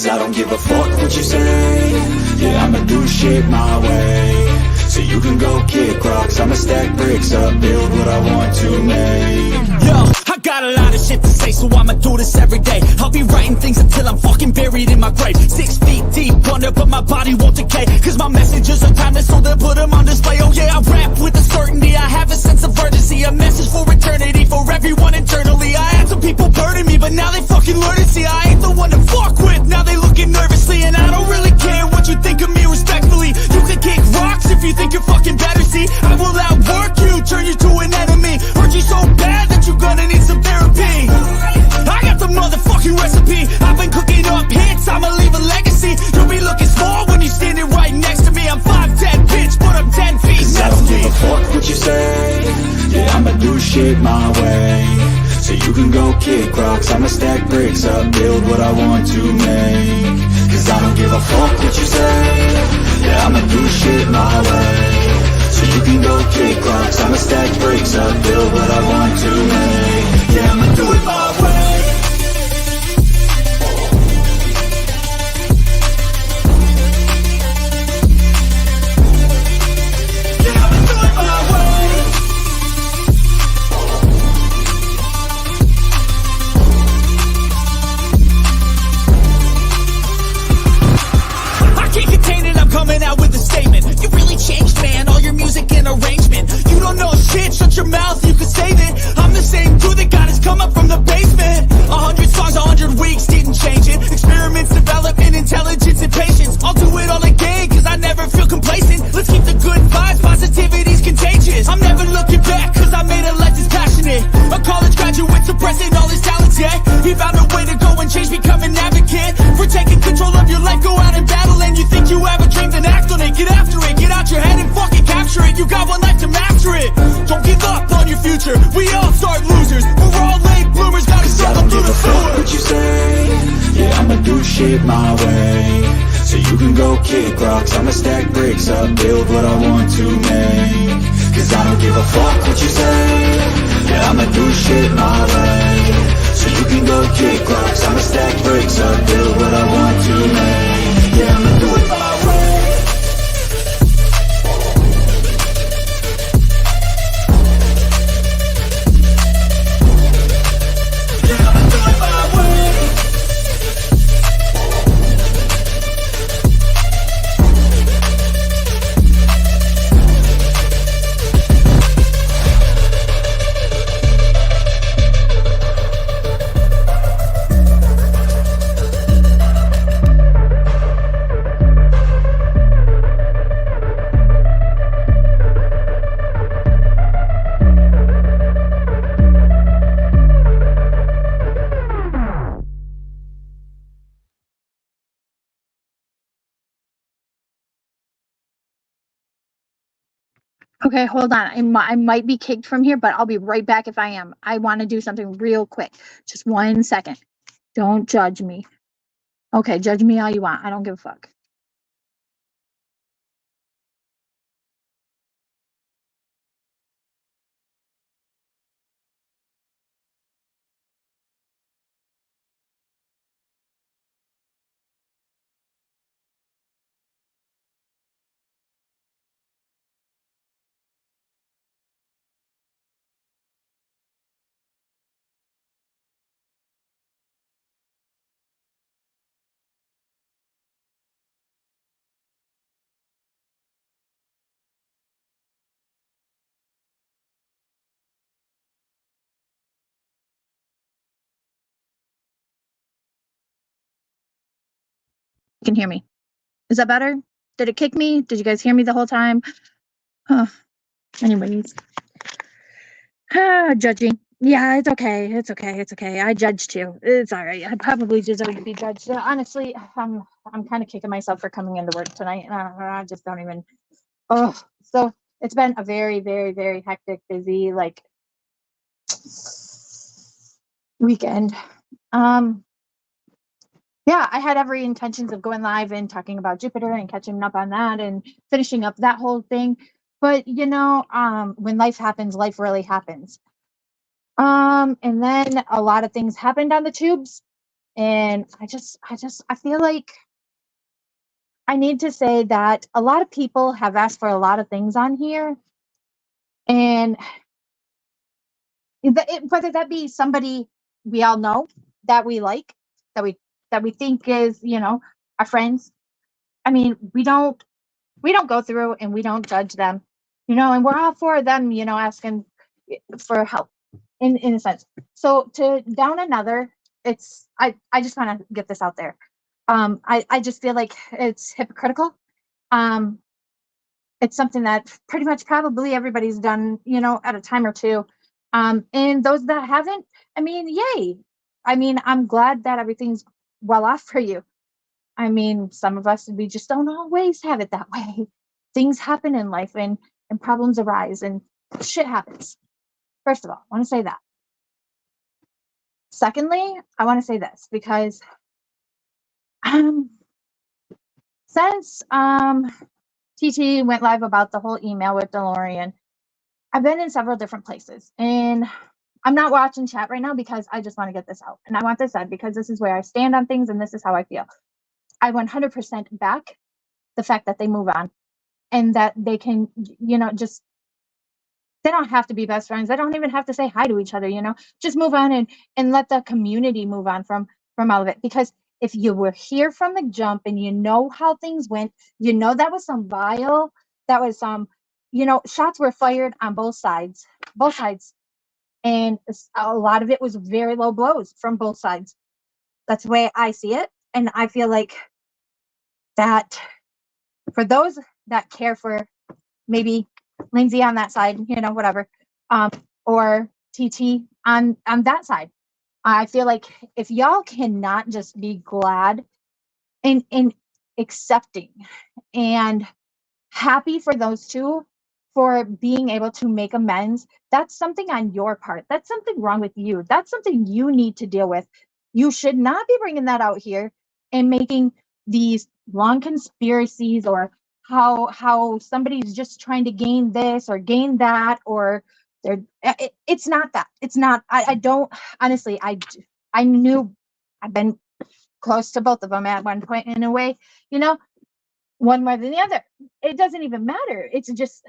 I don't give a fuck what you say. Yeah, I'ma do shit my way. So you can go kick rocks, I'ma stack bricks up, build what I want to make. Yo, I got a lot of shit to say, so I'ma do this every day. I'll be writing things until I'm fucking buried in my grave. 6 feet deep under, but my body won't decay. Cause my messages are timeless, so they'll put them on display. Oh yeah, I rap with a certainty, I have a sense of urgency. A message for eternity, for everyone internally. I had some people burning me, but now they fucking learn to see I ain't the one to fuck with, now they looking nervously. And I don't really care what you think of me respectfully. You can kick rocks if you think you're fucking better, see. I will outwork you, turn you to an enemy. Hurt you so bad that you're gonna need some therapy. I got the motherfucking recipe. I've been cooking up hits, I'ma leave a legacy. You'll be looking small when you're standing right next to me. I'm 5'10", bitch, but I'm 10 feet. Cause I don't give a fuck what you say. Yeah, I'ma do shit my way. So you can go kick rocks, I'ma stack bricks up, build what I want to make. Cause I don't give a fuck what you say. Yeah, I'ma do shit my way. So you can go kick rocks, I'ma stack bricks up, build what I want to make. Yeah, I'ma do it my way. Yeah, I'ma do it my way. I can't contain it, I'm coming out with a statement. You really changed, man, all your music and arrangement. You don't know shit, shut your mouth, you can save it. I'm the same dude that got his come up from the basement. 100 songs, 100 weeks, didn't change it. Experiments, development, intelligence, and patience. I'll do it all again, cause I never feel complacent. Let's keep the good vibes, positivity's contagious. I'm never looking back, cause I made a life that's passionate. A college graduate suppressing all his talents, yeah. He found a way to go and change, become an advocate. For taking control of your life, go out and battle. And you think you have a dream, then act on it. Get after it, get out your head and fucking capture it. You got one life to master it. Don't give up on your future, we all start losers. We're all late bloomers, gotta struggle through the sewer. What you say? Yeah, I'ma do shit my way. So you can go kick rocks, I'ma stack bricks up, build what I want to make. Cause I don't give a fuck what you say. Yeah, I'ma do shit my way. So you can go kick rocks, I'ma stack bricks up, build what I want to make. Yeah, I'ma do it my way. Yeah, I'ma do it my way. Okay, hold on. I might be kicked from here, but I'll be right back if I am. I want to do something real quick. Just 1 second. Don't judge me. Okay, judge me all you want. I don't give a fuck. You can hear me. Is that better? Did it kick me? Did you guys hear me the whole time? Anyways. Judging. Yeah, it's okay. It's okay. It's okay. I judge too. It's all right. I probably deserve to be judged. Honestly, I'm kind of kicking myself for coming into work tonight. And I just don't even. Oh, so it's been a very, very, very hectic, busy weekend. Yeah, I had every intentions of going live and talking about Jupiter and catching up on that and finishing up that whole thing. But when life happens, life really happens. And then a lot of things happened on the tubes, And I feel like I need to say that a lot of people have asked for a lot of things on here, and whether that be somebody we all know that we like, that we think is, our friends. I mean, we don't go through and we don't judge them, and we're all for them, asking for help in a sense. So to down another, I just want to get this out there. I just feel like it's hypocritical. Um, it's something that pretty much probably everybody's done, at a time or two. And those that haven't, I mean, yay. I mean, I'm glad that everything's well off for you. I mean, some of us, we just don't always have it that way. Things happen in life, and problems arise and shit happens. First of all, I want to say that. Secondly, I want to say this because um, since TT went live about the whole email with DeLorean, I've been in several different places, and I'm not watching chat right now because I just want to get this out. And I want this said because this is where I stand on things and this is how I feel. I 100% back the fact that they move on and that they can, just, they don't have to be best friends. They don't even have to say hi to each other, just move on and let the community move on from all of it. Because if you were here from the jump and you know how things went, that was some vile, that was some, shots were fired on both sides. And a lot of it was very low blows from both sides. That's the way I see it. And I feel like that for those that care for maybe Lindsay on that side, whatever, or TT on that side, I feel like if y'all cannot just be glad and accepting and happy for those two for being able to make amends, that's something on your part. That's something wrong with you. That's something you need to deal with. You should not be bringing that out here and making these long conspiracies or how somebody's just trying to gain this or gain that, or it's not that. It's not. I don't honestly. I knew I've been close to both of them at one point in a way, one more than the other. It doesn't even matter. It's just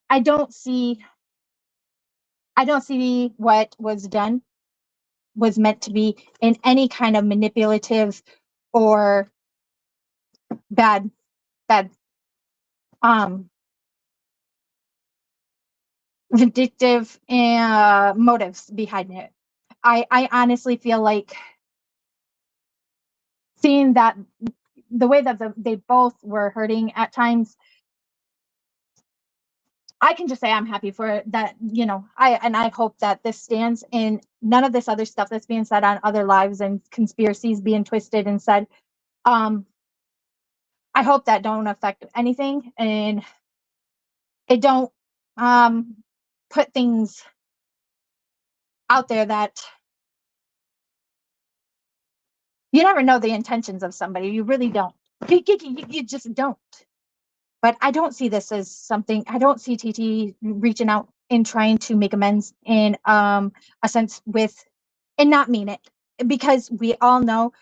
I don't see what was done was meant to be in any kind of manipulative or bad um vindictive motives behind it. I honestly feel like seeing that the way that they both were hurting at times, I can just say I'm happy for that. I hope that this stands in none of this other stuff that's being said on other lives and conspiracies being twisted and said. I hope that don't affect anything and it don't put things out there that you never know the intentions of somebody. You really don't. You just don't. But I don't see this as something. I don't see TT reaching out and trying to make amends in a sense with and not mean it, because we all know.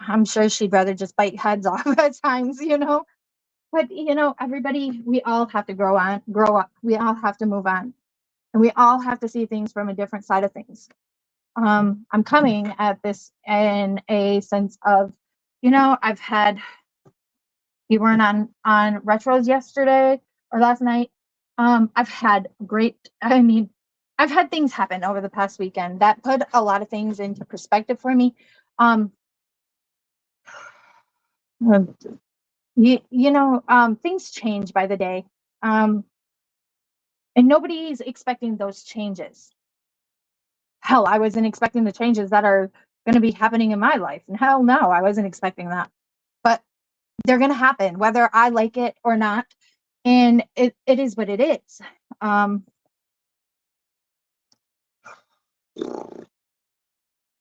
I'm sure she'd rather just bite heads off at times, But everybody, we all have to grow up. We all have to move on, and we all have to see things from a different side of things. I'm coming at this in a sense of, I've had. We weren't on retros yesterday or last night. I've had I've had things happen over the past weekend that put a lot of things into perspective for me. Things change by the day. And nobody's expecting those changes. Hell, I wasn't expecting the changes that are going to be happening in my life. And hell no, I wasn't expecting that. But they're going to happen whether I like it or not. And it is what it is. I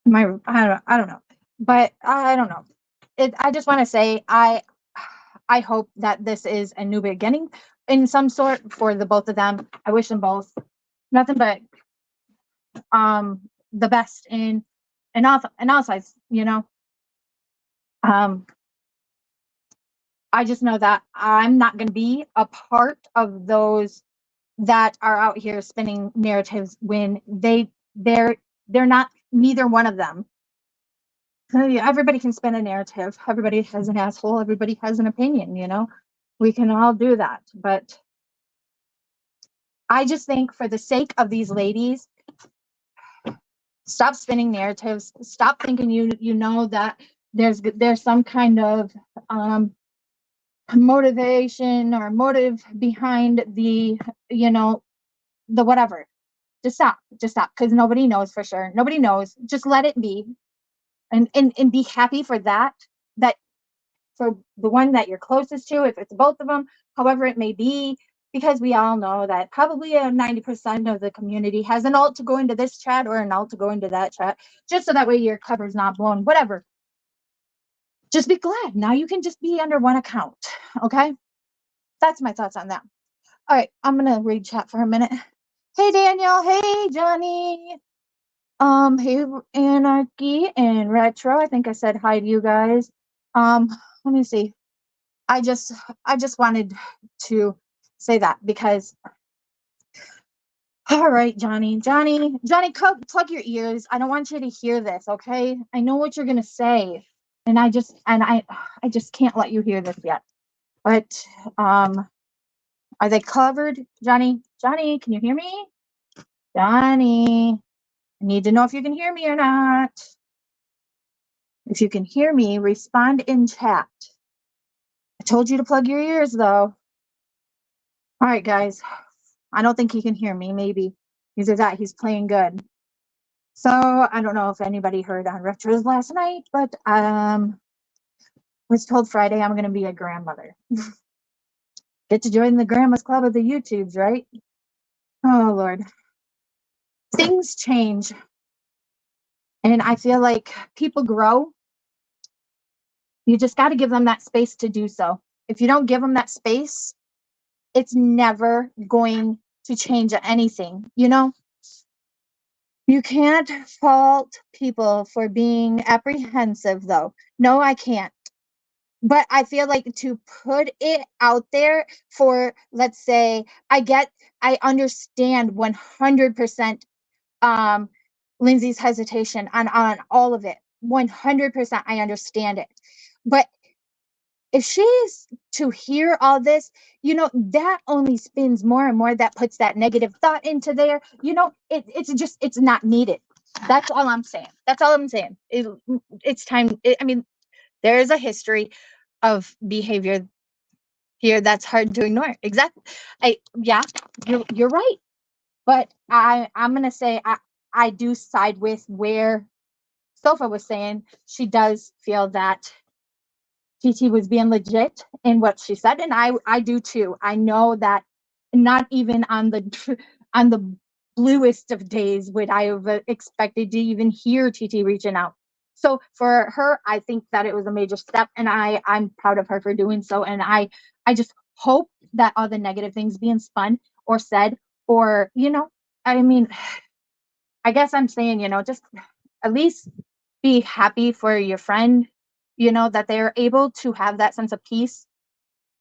don't know. But I don't know. I just want to say I hope that this is a new beginning in some sort for the both of them. I wish them both nothing but the best in and all sides, you know. Um, I just know that I'm not going to be a part of those that are out here spinning narratives when they're not neither one of them. Everybody can spin a narrative. Everybody has an asshole. Everybody has an opinion, you know. We can all do that, but I just think for the sake of these ladies, stop spinning narratives. Stop thinking you know that there's some kind of motivation or motive behind the, you know, the whatever. Just stop, because nobody knows for sure. Nobody knows. Just let it be, and be happy for that. That for the one that you're closest to, if it's both of them, however it may be, because we all know that probably 90% of the community has an alt to go into this chat or an alt to go into that chat, just so that way your cover's not blown. Whatever. Just be glad. Now you can just be under one account. Okay? That's my thoughts on that. All right, I'm gonna read chat for a minute. Hey Daniel, hey Johnny, hey Anarchy and Retro. I think I said hi to you guys. Let me see. I just wanted to say that because, all right, Johnny, plug your ears. I don't want you to hear this, okay? I know what you're gonna say, and I just can't let you hear this yet. But are they covered, Johnny? Johnny, can you hear me? Johnny, I need to know if you can hear me or not. If you can hear me, respond in chat. I told you to plug your ears, though. All right, guys. I don't think he can hear me. Maybe either that he's playing good. So I don't know if anybody heard on Retros last night, but was told Friday I'm going to be a grandmother. Get to join the grandma's club of the YouTubes, right? Oh, Lord. Things change. And I feel like people grow. You just got to give them that space to do so. If you don't give them that space, it's never going to change anything, you know? You can't fault people for being apprehensive, though. No, I can't. But I feel like to put it out there for, let's say, I understand 100% Lindsay's hesitation on all of it. 100% I understand it. But if she's to hear all this, you know, that only spins more and more. That puts that negative thought into there. You know, it's not needed. That's all I'm saying. That's all I'm saying. It's time. I mean, there is a history of behavior here that's hard to ignore. Exactly. Yeah, you're right. But I'm gonna say I do side with where Sofa was saying. She does feel that TT was being legit in what she said, and I do too. I know that not even on the bluest of days would I have expected to even hear TT reaching out. So for her, I think that it was a major step, and I'm proud of her for doing so. And I just hope that all the negative things being spun or said, or, you know, I mean, I guess I'm saying, you know, just at least be happy for your friend, you know, that they're able to have that sense of peace.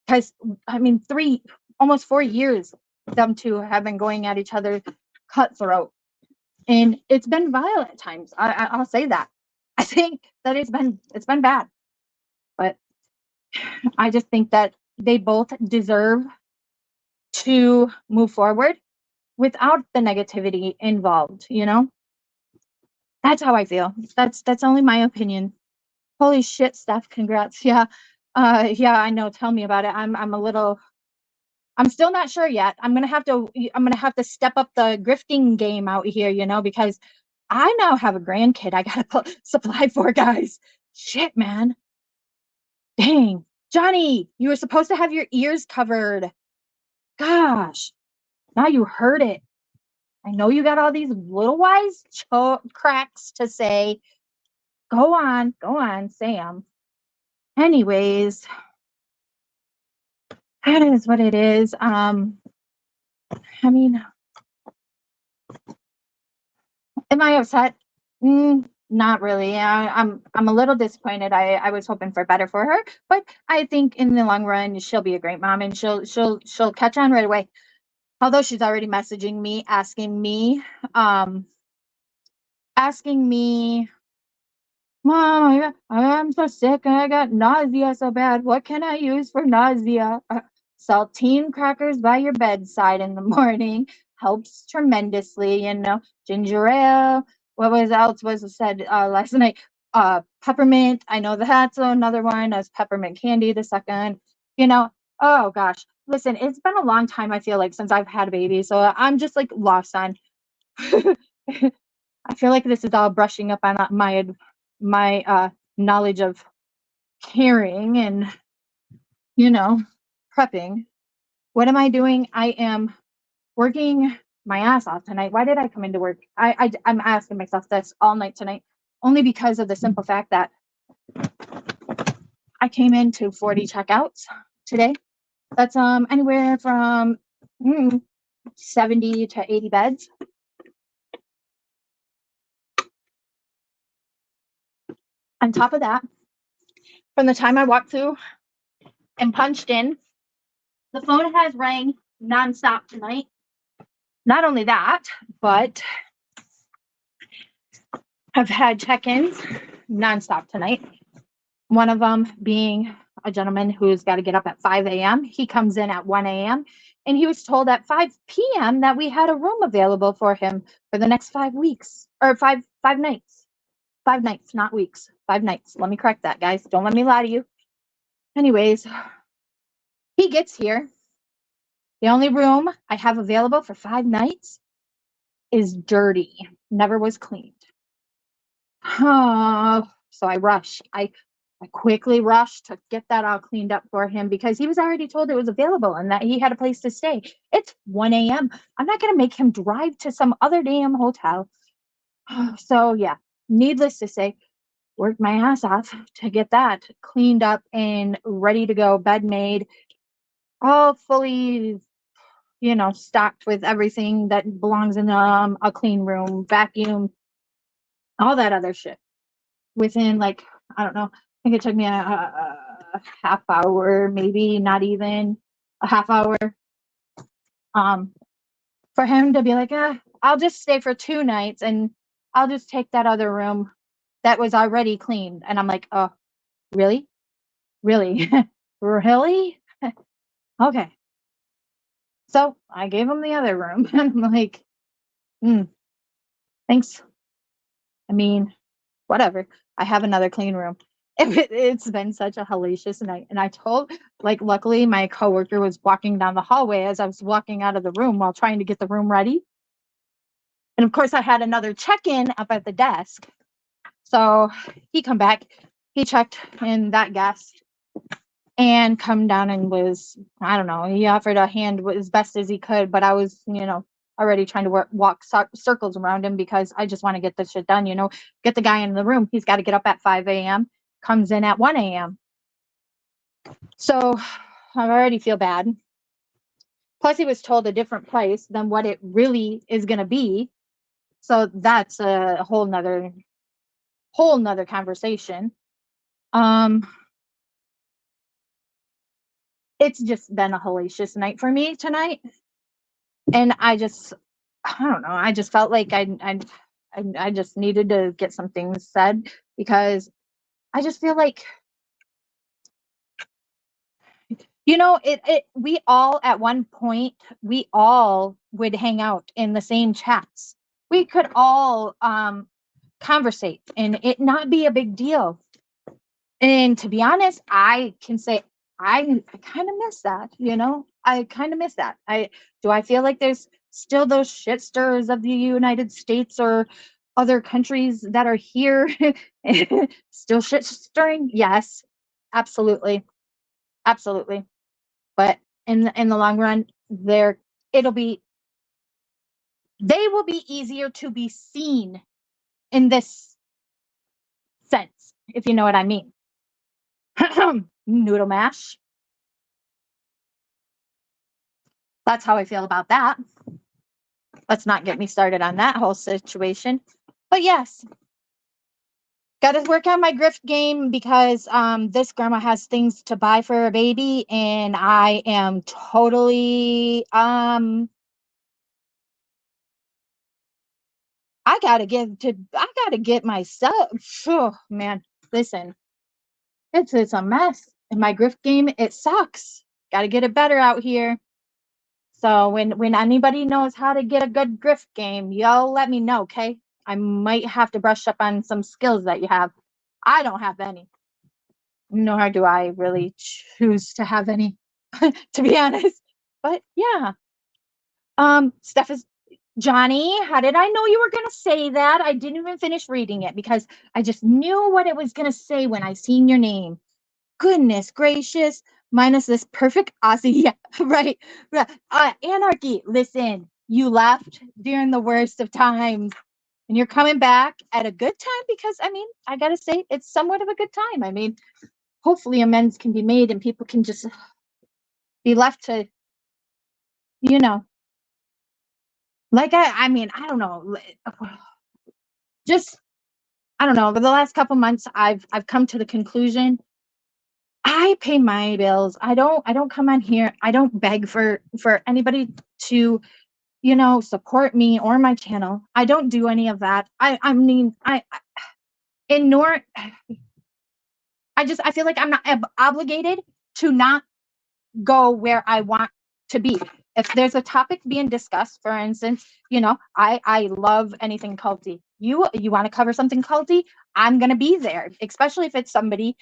Because, I mean, almost 4 years, them two have been going at each other cutthroat. And it's been violent at times. I'll say that. I think that it's been bad. But I just think that they both deserve to move forward without the negativity involved, you know? That's how I feel. That's only my opinion. Holy shit, Steph, congrats. Yeah. Yeah, I know. Tell me about it. I'm still not sure yet. I'm gonna have to step up the grifting game out here, you know, because I now have a grandkid I gotta supply for, guys. Shit, man. Dang. Johnny, you were supposed to have your ears covered. Gosh. Now you heard it. I know you got all these little wise cracks to say. Go on, Sam. Anyways, that is what it is. I mean, am I upset? Not really. I'm a little disappointed. I was hoping for better for her, but I think in the long run she'll be a great mom and she'll catch on right away. Although she's already messaging me um asking me, Mom, I'm so sick and I got nausea so bad. What can I use for nausea? Saltine crackers by your bedside in the morning helps tremendously. Ginger ale. What was else was said last night? Peppermint. I know that's another one. As peppermint candy, the second. You know. Oh gosh. Listen, it's been a long time. I feel like since I've had a baby, so I'm just like lost on. I feel like this is all brushing up on my knowledge of caring and you know prepping. What am I doing? I am working my ass off tonight. Why did I come into work? I'm asking myself this all night tonight, only because of the simple fact that I came into 40 checkouts today. That's anywhere from 70 to 80 beds. On top of that, from the time I walked through and punched in, the phone has rang nonstop tonight. Not only that, but I've had check-ins nonstop tonight. One of them being a gentleman who's got to get up at 5 a.m. He comes in at 1 a.m. and he was told at 5 p.m. that we had a room available for him for the next 5 weeks or five nights. 5 nights, not weeks. 5 nights. Let me correct that, guys. Don't let me lie to you. Anyways, he gets here. The only room I have available for 5 nights is dirty. Never was cleaned. So I rush. I quickly rushed to get that all cleaned up for him because he was already told it was available and that he had a place to stay. It's 1 a.m. I'm not going to make him drive to some other damn hotel. So, yeah, needless to say, worked my ass off to get that cleaned up and ready to go, bed made, all fully, stocked with everything that belongs in a clean room, vacuum, all that other shit. Within, like, I don't know, I think it took me a half hour, maybe not even a half hour, for him to be like, I'll just stay for 2 nights and I'll just take that other room that was already cleaned. And I'm like, oh, really? Really? Really? Okay. So I gave him the other room. And I'm like, thanks. I mean, whatever. I have another clean room. It's been such a hellacious night. And luckily my coworker was walking down the hallway as I was walking out of the room while trying to get the room ready. And of course I had another check-in up at the desk. So he come back, he checked in that guest and come down and was, I don't know, he offered a hand as best as he could, but I was, already trying to walk circles around him because I just want to get this shit done, get the guy in the room. He's got to get up at 5 a.m., comes in at 1 a.m. So I already feel bad. Plus he was told a different place than what it really is going to be. So that's a whole nother conversation. It's just been a hellacious night for me tonight. And I don't know. I just felt like I just needed to get some things said because I just feel like, we all at one point, we all would hang out in the same chats. We could all conversate and it not be a big deal. And to be honest, I can say I kind of miss that, I kind of miss that. I feel like there's still those shit stirrers of the United States or other countries that are here still shit stirring? Yes, absolutely. Absolutely. But in the long run, they will be easier to be seen in this sense, if you know what I mean. Noodle mash. That's how I feel about that. Let's not get me started on that whole situation. But yes, Got to work on my grift game because this grandma has things to buy for her baby, and I am totally I gotta get myself. Oh man, listen, it's a mess. In my grift game, it sucks. Got to get it better out here. So when anybody knows how to get a good grift game, y'all let me know, okay? I might have to brush up on some skills that you have. I don't have any, nor do I really choose to have any, to be honest. But yeah, Steph is Johnny. How did I know you were gonna say that? I didn't even finish reading it because I just knew what it was gonna say when I seen your name. Goodness gracious, minus this perfect Aussie. Yeah, right. Right. Anarchy. Listen, you left during the worst of times, and you're coming back at a good time because I mean, I gotta say, it's somewhat of a good time. I mean, hopefully amends can be made and people can just be left to, you know, like I mean, I don't know, just I don't know. Over the last couple months, I've come to the conclusion I pay my bills. I don't come on here. I don't beg for anybody to, support me or my channel. I don't do any of that. I mean, and nor I feel like I'm not obligated to not go where I want to be. If there's a topic being discussed, for instance, I love anything culty. You want to cover something culty, I'm gonna be there, especially if it's somebody,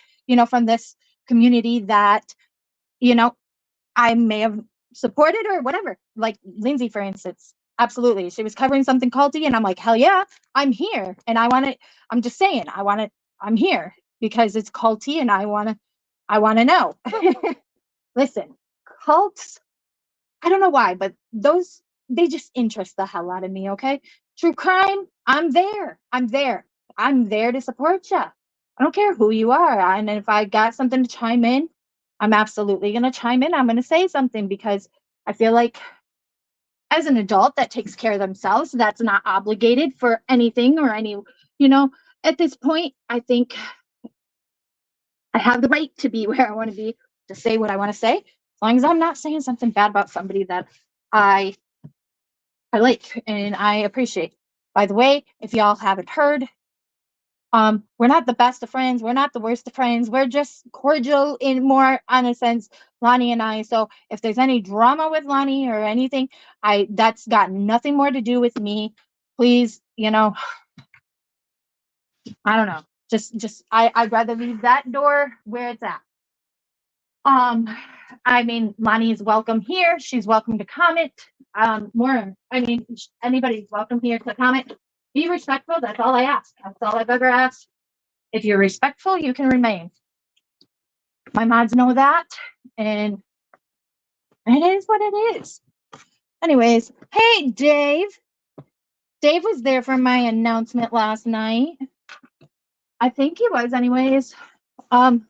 from this community that, you know, I may have supported or whatever. Like Lindsay, for instance. Absolutely. She was covering something culty, and I'm like, hell yeah, I'm here. And I want to, I'm just saying, I'm here because it's culty and I wanna know. Listen, cults, I don't know why, but they just interest the hell out of me, okay? True crime, I'm there. I'm there to support you. I don't care who you are. And if I got something to chime in, I'm absolutely going to chime in. I'm going to say something because I feel like as an adult that takes care of themselves, that's not obligated for anything or any, you know, at this point, I think I have the right to be where I want to be, to say what I want to say, as long as I'm not saying something bad about somebody that I I like and I appreciate. By the way, if y'all haven't heard, we're not the best of friends, we're not the worst of friends, we're just cordial in more on a sense, Lonnie and I. So if there's any drama with Lonnie or anything, that's got nothing more to do with me. Please, I don't know. I'd rather leave that door where it's at. I mean, Lonnie is welcome here. She's welcome to comment. Anybody's welcome here to comment. Be respectful. That's all I ask. That's all I've ever asked. If you're respectful, you can remain. My mods know that, and it is what it is. Anyways, hey, Dave. Dave was there for my announcement last night. I think he was, anyways. Let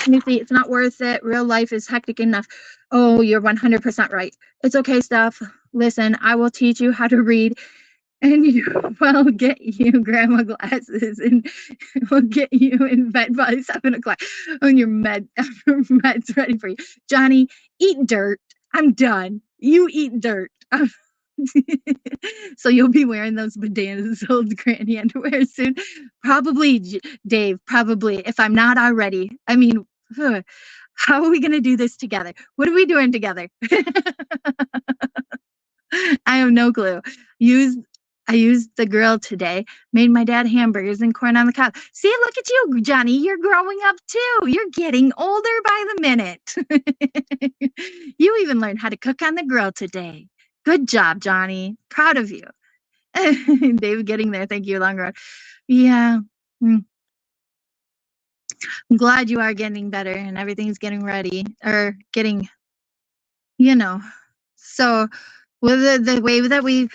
me see. It's not worth it. Real life is hectic enough. Oh, you're 100% right. It's okay, Steph. Listen, I will teach you how to read, and we'll get you grandma glasses, and we'll get you in bed by 7 o'clock when your med's ready for you. Johnny, eat dirt. I'm done. You eat dirt. So you'll be wearing those bedazzled granny underwear soon. Probably, Dave, probably, if I'm not already. I mean, how are we going to do this together? What are we doing together? I have no clue. I used the grill today, made my dad hamburgers and corn on the cob. See, look at you, Johnny. You're growing up too. You're getting older by the minute. You even learned how to cook on the grill today. Good job, Johnny. Proud of you. Dave getting there. Thank you, Long Road. Yeah. I'm glad you are getting better and everything's getting ready or getting, So with the way that we've,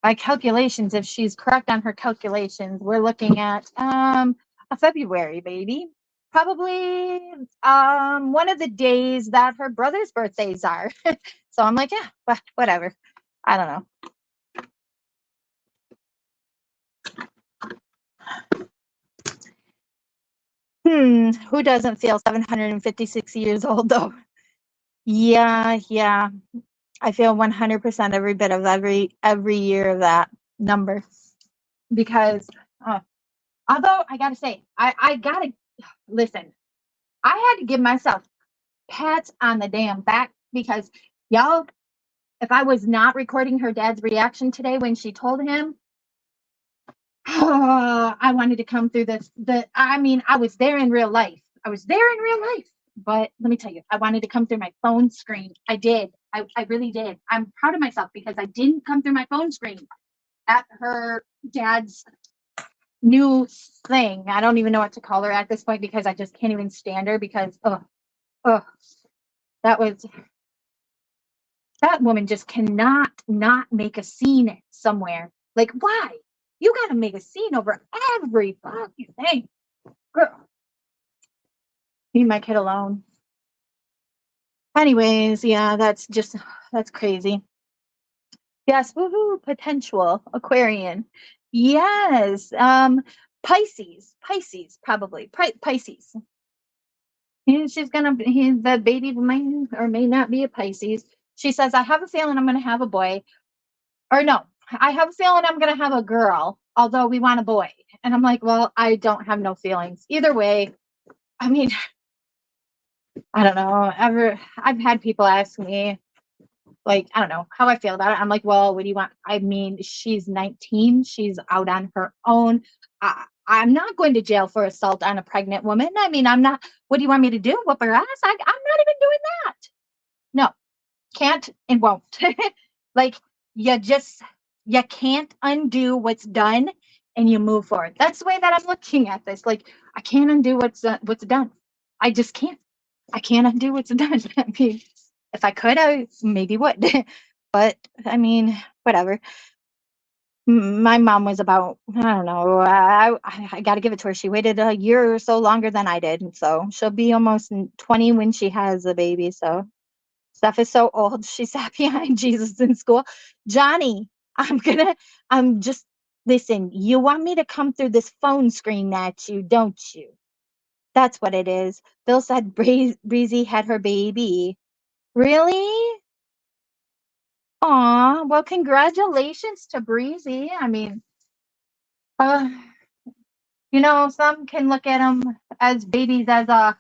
by calculations, if she's correct on her calculations, we're looking at a February baby. Probably one of the days that her brother's birthdays are. So I'm like, yeah, whatever. I don't know. Who doesn't feel 756 years old though? Yeah. I feel 100% every bit of every year of that number, because although I gotta say, I gotta listen. I had to give myself pats on the damn back, because y'all, if I was not recording her dad's reaction today when she told him, I wanted to come through this. I mean, I was there in real life. But let me tell you, I wanted to come through my phone screen. I did. I really did. I'm proud of myself because I didn't come through my phone screen at her dad's new thing. I don't even know what to call her at this point, because I just can't even stand her, because that woman just cannot not make a scene somewhere. Like, why? You got to make a scene over every fucking thing. Girl, leave my kid alone. Anyways, yeah, that's crazy. Yes, woohoo, potential Aquarian. Yes, Pisces, probably Pisces. And the baby might or may not be a Pisces. She says, I have a feeling I'm going to have a boy. Or no, I have a feeling I'm going to have a girl, although we want a boy. And I'm like, well, I don't have no feelings. Either way, I mean, I don't know. I've had people ask me, like, I don't know how I feel about it. I'm like, well, what do you want? I mean, she's 19. She's out on her own. I'm not going to jail for assault on a pregnant woman. I mean, I'm not. What do you want me to do? Whoop her ass? I'm not even doing that. No, can't and won't. Like, you can't undo what's done, and you move forward. That's the way that I'm looking at this. Like, I can't undo what's done. I just can't. I can't undo what's done. I mean, if I could, I maybe would. But I mean, whatever. My mom was about, I don't know, I got to give it to her. She waited a year or so longer than I did. And so she'll be almost 20 when she has a baby. So Steph is so old. She sat behind Jesus in school. Johnny, I'm just, listen, you want me to come through this phone screen at you, don't you? That's what it is. Bill said Breezy had her baby. Really? Aw, well, congratulations to Breezy. I mean, some can look at them as babies as a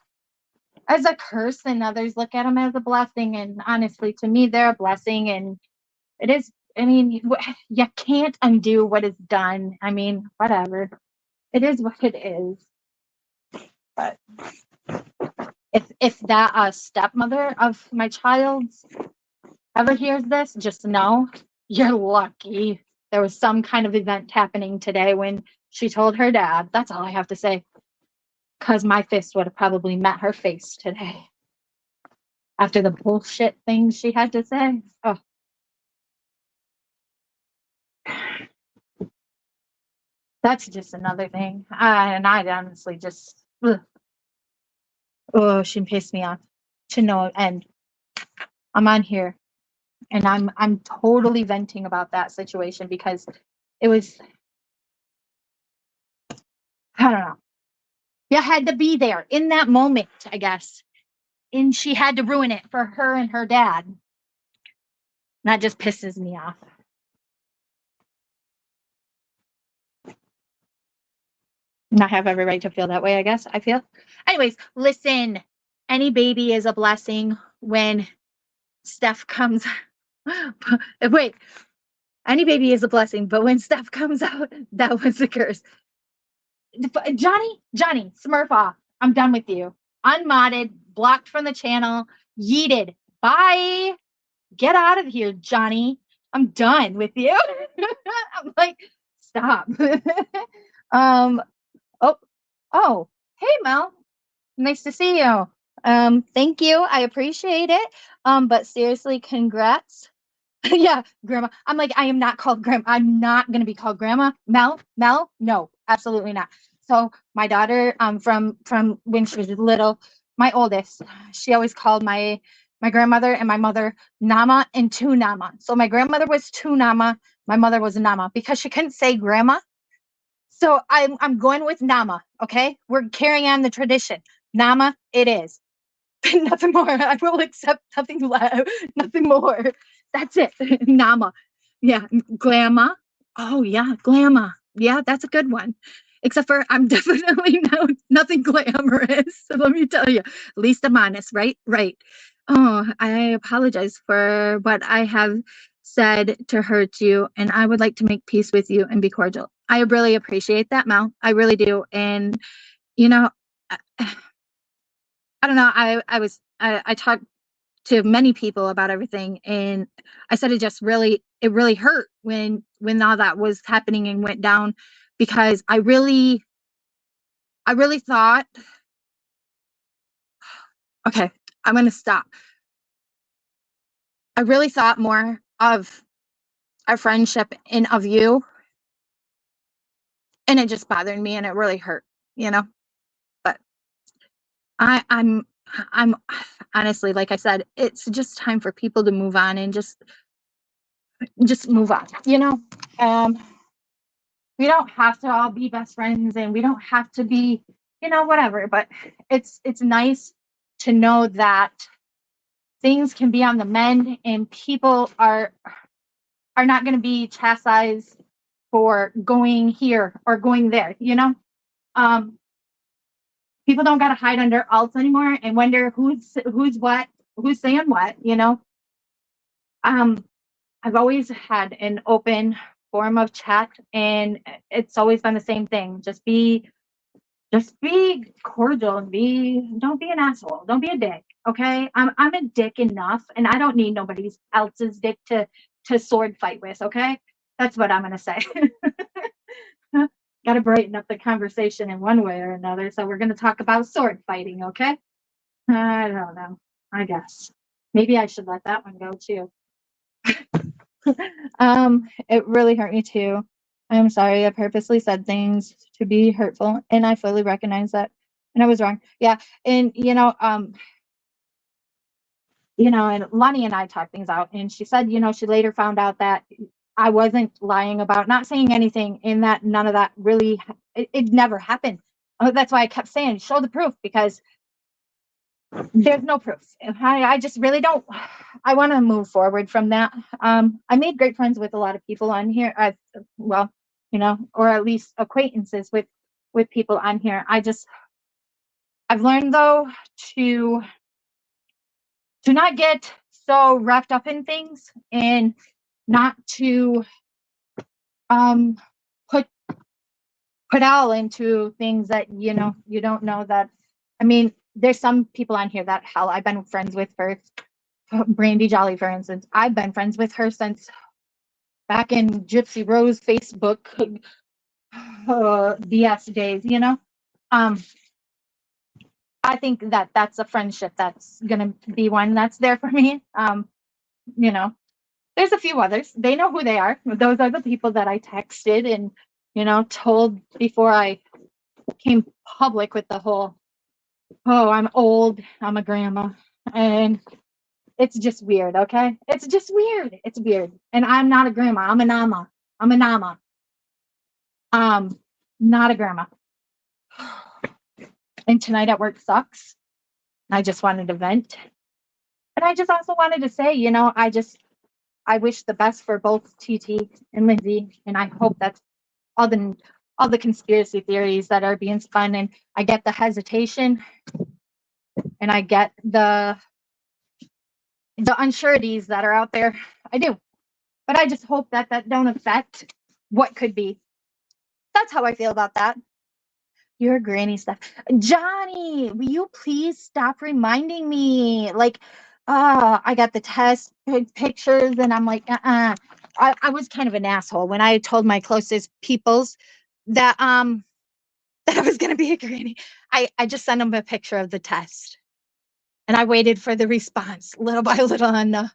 curse, and others look at them as a blessing. And honestly, to me, they're a blessing. And it is. I mean, you can't undo what is done. I mean, whatever. It is what it is. But if that stepmother of my child's ever hears this, just know you're lucky there was some kind of event happening today when she told her dad. That's all I have to say. Because my fist would have probably met her face today after the bullshit things she had to say. Oh. That's just another thing. And I honestly just, she pissed me off to no end. I'm on here and I'm totally venting about that situation because it was, I don't know. You had to be there in that moment, I guess. And she had to ruin it for her and her dad. And that just pisses me off. And I have every right to feel that way, I guess. I feel. Anyways, listen. Any baby is a blessing when Steph comes. Wait. Any baby is a blessing, but when Steph comes out, that was a curse. Johnny, Smurf off. I'm done with you. Unmodded, blocked from the channel, yeeted. Bye. Get out of here, Johnny. I'm done with you. I'm like, stop. Oh, hey, Mel. Nice to see you. Thank you. I appreciate it. But seriously, congrats. Yeah, grandma. I'm like, I am not called grandma. I'm not going to be called grandma. Mel, no, absolutely not. So my daughter, from when she was little, my oldest, she always called my grandmother and my mother Nama and Tu Nama. So my grandmother was Tu Nama, my mother was Nama because she couldn't say grandma. So I'm going with Nama. Okay, we're carrying on the tradition. Nama, it is. Nothing more. I will accept nothing less, nothing more. That's it. Nama. Yeah, Glamma. Oh yeah, Glamma. Yeah, that's a good one. Except for I'm definitely nothing glamorous. So let me tell you, at least I'm honest, right? Right. Oh, I apologize for what I have said to hurt you, and I would like to make peace with you and be cordial. I really appreciate that, Mel. I really do. And you know, I, I don't know. I talked to many people about everything, and I said it really hurt when all that was happening and went down, because I really thought, okay, I'm gonna stop. I really thought more of our friendship and of you, and it just bothered me and it really hurt, you know. But I, I'm I'm honestly, like I said, it's just time for people to move on and just move on, you know. Um, we don't have to all be best friends, and we don't have to be, you know, whatever. But it's nice to know that things can be on the mend, and people are not going to be chastised for going here or going there, you know. um People don't got to hide under alts anymore and wonder who's what, who's saying what, you know. um I've always had an open form of chat, and it's always been the same thing. Just be cordial and don't be an asshole. Don't be a dick. Okay. I'm a dick enough, and I don't need nobody else's dick to sword fight with. Okay. That's what I'm gonna say. Gotta brighten up the conversation in one way or another. So we're gonna talk about sword fighting, okay? I don't know. I guess. Maybe I should let that one go too. It really hurt me too. I'm sorry. I purposely said things to be hurtful, and I fully recognize that. And I was wrong. Yeah. And and Lonnie and I talked things out, and she said, she later found out that I wasn't lying about not saying anything, and that none of that really, it never happened. That's why I kept saying, show the proof, because there's no proof. I just really don't. I want to move forward from that. I made great friends with a lot of people on here. Well, or at least acquaintances with people on here. I've learned though to not get so wrapped up in things, and not to put all into things that you don't know that. I mean, there's some people on here that, hell, I've been friends with for Brandy Jolly, for instance. I've been friends with her since back in Gypsy Rose Facebook BS days, I think that that's a friendship that's gonna be one that's there for me. You know, there's a few others. They know who they are. Those are the people that I texted and, told before I came public with the whole, oh, I'm old, I'm a grandma. And it's just weird, okay? It's just weird. It's weird. And I'm not a grandma. I'm a nama. I'm a nama. Not a grandma. And tonight at work sucks. I just wanted to vent. And I just also wanted to say, I wish the best for both TT and Lindsay, and I hope that's all the conspiracy theories that are being spun. And I get the hesitation, and I get the unsureties that are out there. I do, but I just hope that don't affect what could be. That's how I feel about that. Your granny stuff, Johnny. Will you please stop reminding me? Like, I got the test pictures, and I'm like, I was kind of an asshole when I told my closest peoples that that I was gonna be a granny. I just sent them a picture of the test, and I waited for the response little by little, and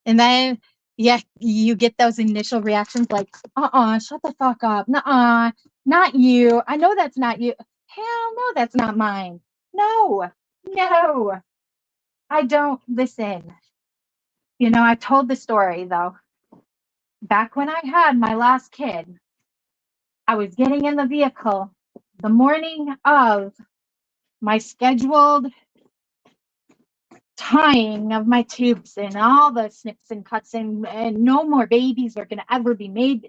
then yeah, you get those initial reactions like, shut the fuck up, nuh-uh, not you. I know that's not you. Hell no, that's not mine. No, no, I don't listen. I told the story though. Back when I had my last kid, I was getting in the vehicle the morning of my scheduled tying of my tubes and all the snips and cuts, and no more babies are going to ever be made.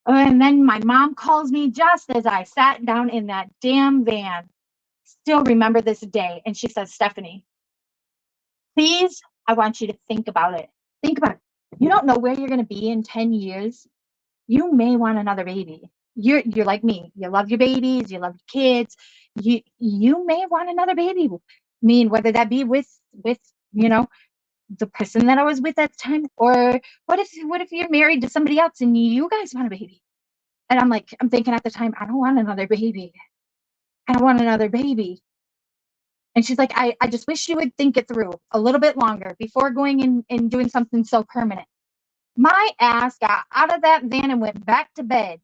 And then my mom calls me just as I sat down in that damn van. Still remember this day. And she says, Stephanie, please, I want you to think about it. Think about it. You don't know where you're going to be in 10 years. You may want another baby. You're like me. You love your babies. You love your kids. You may want another baby. I mean, whether that be with the person that I was with at the time, or what if you're married to somebody else and you guys want a baby? And I'm thinking at the time, I don't want another baby. I don't want another baby. And she's like, I just wish you would think it through a little bit longer before going in and doing something so permanent. My ass got out of that van and went back to bed.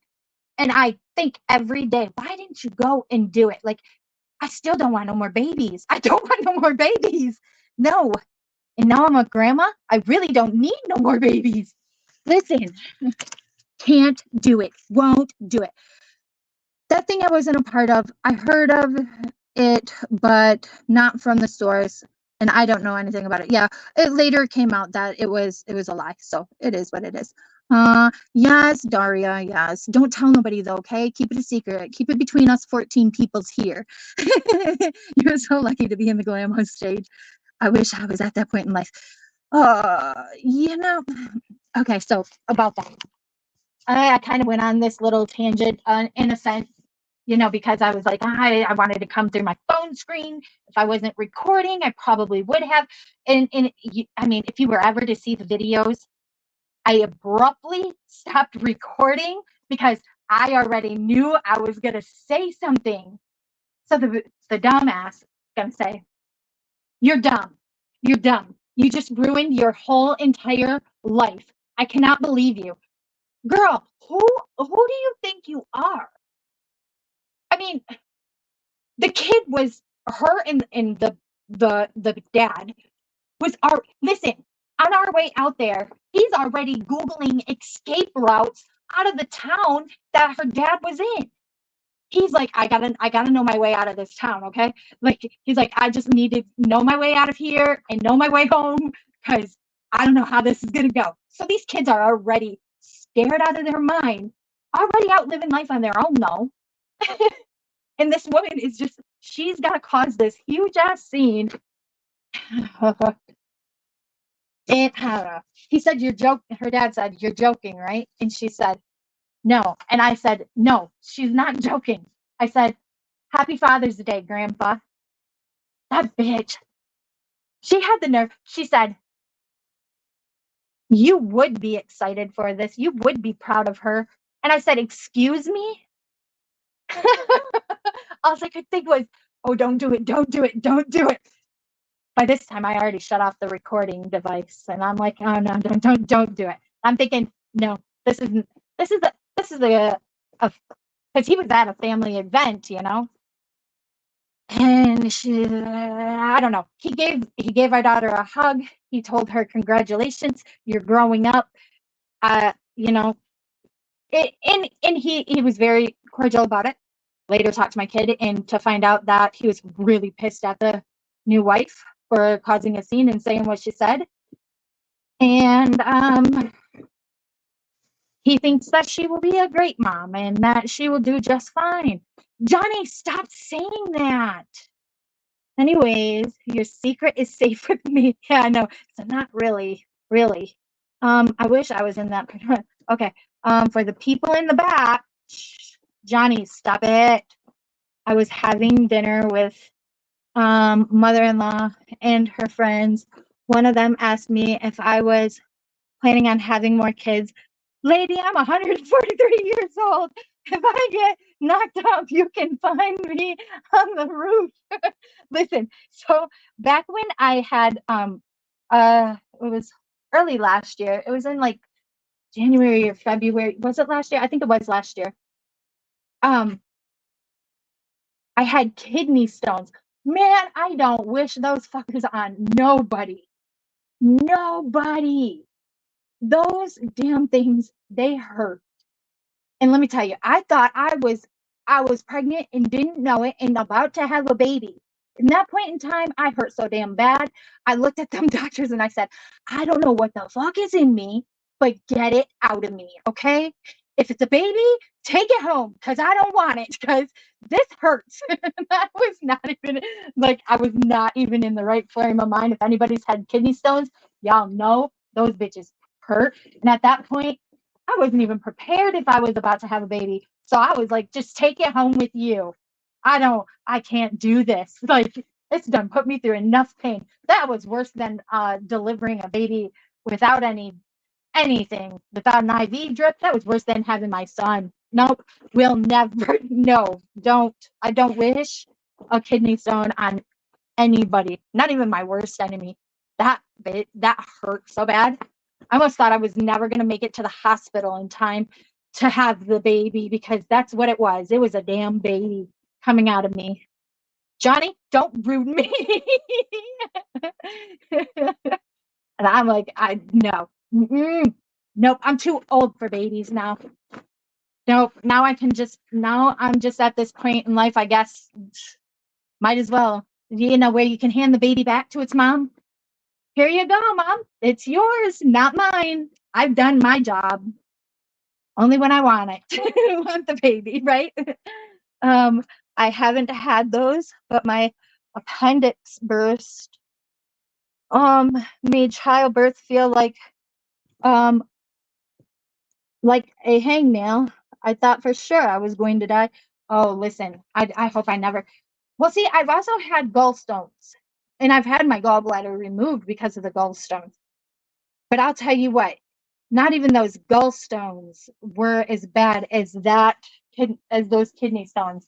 And I think every day, why didn't you go and do it? Like, I still don't want no more babies. I don't want no more babies. No. And now I'm a grandma. I really don't need no more babies. Listen, can't do it. Won't do it. That thing I wasn't a part of, I heard of it, but not from the stores, and I don't know anything about it. Yeah, it later came out that it was a lie, so it is what it is. Yes, Daria, yes. Don't tell nobody though, okay? Keep it a secret. Keep it between us 14 peoples here. You're so lucky to be in the Glamhouse stage. I wish I was at that point in life. Okay, so about that. I kind of went on this little tangent in a sense, because I was like, I wanted to come through my phone screen. If I wasn't recording, I probably would have. And I mean, if you were ever to see the videos, I abruptly stopped recording because I already knew I was going to say something. So the dumbass is going to say, you're dumb. You're dumb. You just ruined your whole entire life. I cannot believe you. Girl, who do you think you are? I mean, the kid was her and the dad was listen, on our way out there, he's already Googling escape routes out of the town that her dad was in. He's like, I gotta know my way out of this town, okay? Like, he's like, I just need to know my way out of here and know my way home because I don't know how this is gonna go. So these kids are already scared out of their mind, already out living life on their own, though. And this woman is just, she's got to cause this huge ass scene. And I don't know. He said, you're joking. Her dad said, you're joking, right? And she said, no. And I said, no, she's not joking. I said, Happy Father's Day, Grandpa. That bitch. She had the nerve. She said, you would be excited for this. You would be proud of her. And I said, excuse me? All I could think was, oh, don't do it, don't do it, don't do it. By this time, I already shut off the recording device, and I'm like, oh no, don't do it. I'm thinking, no, this is a because he was at a family event, and I don't know. He gave our daughter a hug. He told her, congratulations, you're growing up. And he was very cordial about it. Later talked to my kid and to find out that he was really pissed at the new wife for causing a scene and saying what she said. And he thinks that she will be a great mom and that she will do just fine. Johnny, stop saying that. Anyways, your secret is safe with me. Yeah, I know. So not really. I wish I was in that. Okay. For the people in the back, Johnny, stop it. I was having dinner with mother-in-law and her friends. One of them asked me if I was planning on having more kids. Lady, I'm 143 years old. If I get knocked up, you can find me on the roof. Listen, so back when I had it was early last year. It was in like January or February. Was it last year? I think it was last year. I had kidney stones. Man, I don't wish those fuckers on nobody. Nobody. Those damn things, they hurt. And let me tell you, I thought I was pregnant and didn't know it and about to have a baby. In that point in time, I hurt so damn bad. I looked at them doctors and I said, I don't know what the fuck is in me, but get it out of me, okay? If it's a baby, take it home because I don't want it because this hurts. That was not even like I was not even in the right frame of mind. If anybody's had kidney stones, y'all know those bitches hurt. And at that point, I wasn't even prepared if I was about to have a baby. So I was like, just take it home with you. I can't do this. Like, it's done put me through enough pain. That was worse than delivering a baby without anything, without an IV drip. That was worse than having my son. Nope, we'll never, no, don't. I don't wish a kidney stone on anybody, not even my worst enemy. That hurt so bad. I almost thought I was never going to make it to the hospital in time to have the baby because that's what it was. It was a damn baby coming out of me. Johnny, don't rude me. And I'm like, no. Nope, I'm too old for babies now. Nope, now I'm just at this point in life, I guess, might as well, where you can hand the baby back to its mom. Here you go, Mom. It's yours, not mine. I've done my job. Only when I want it. Want the baby, right? I haven't had those, but my appendix burst made childbirth feel like a hangnail. I thought for sure I was going to die. Oh, listen, I hope I never. Well, see, I've also had gallstones, and I've had my gallbladder removed because of the gallstones. But I'll tell you what, not even those gallstones were as bad as those kidney stones.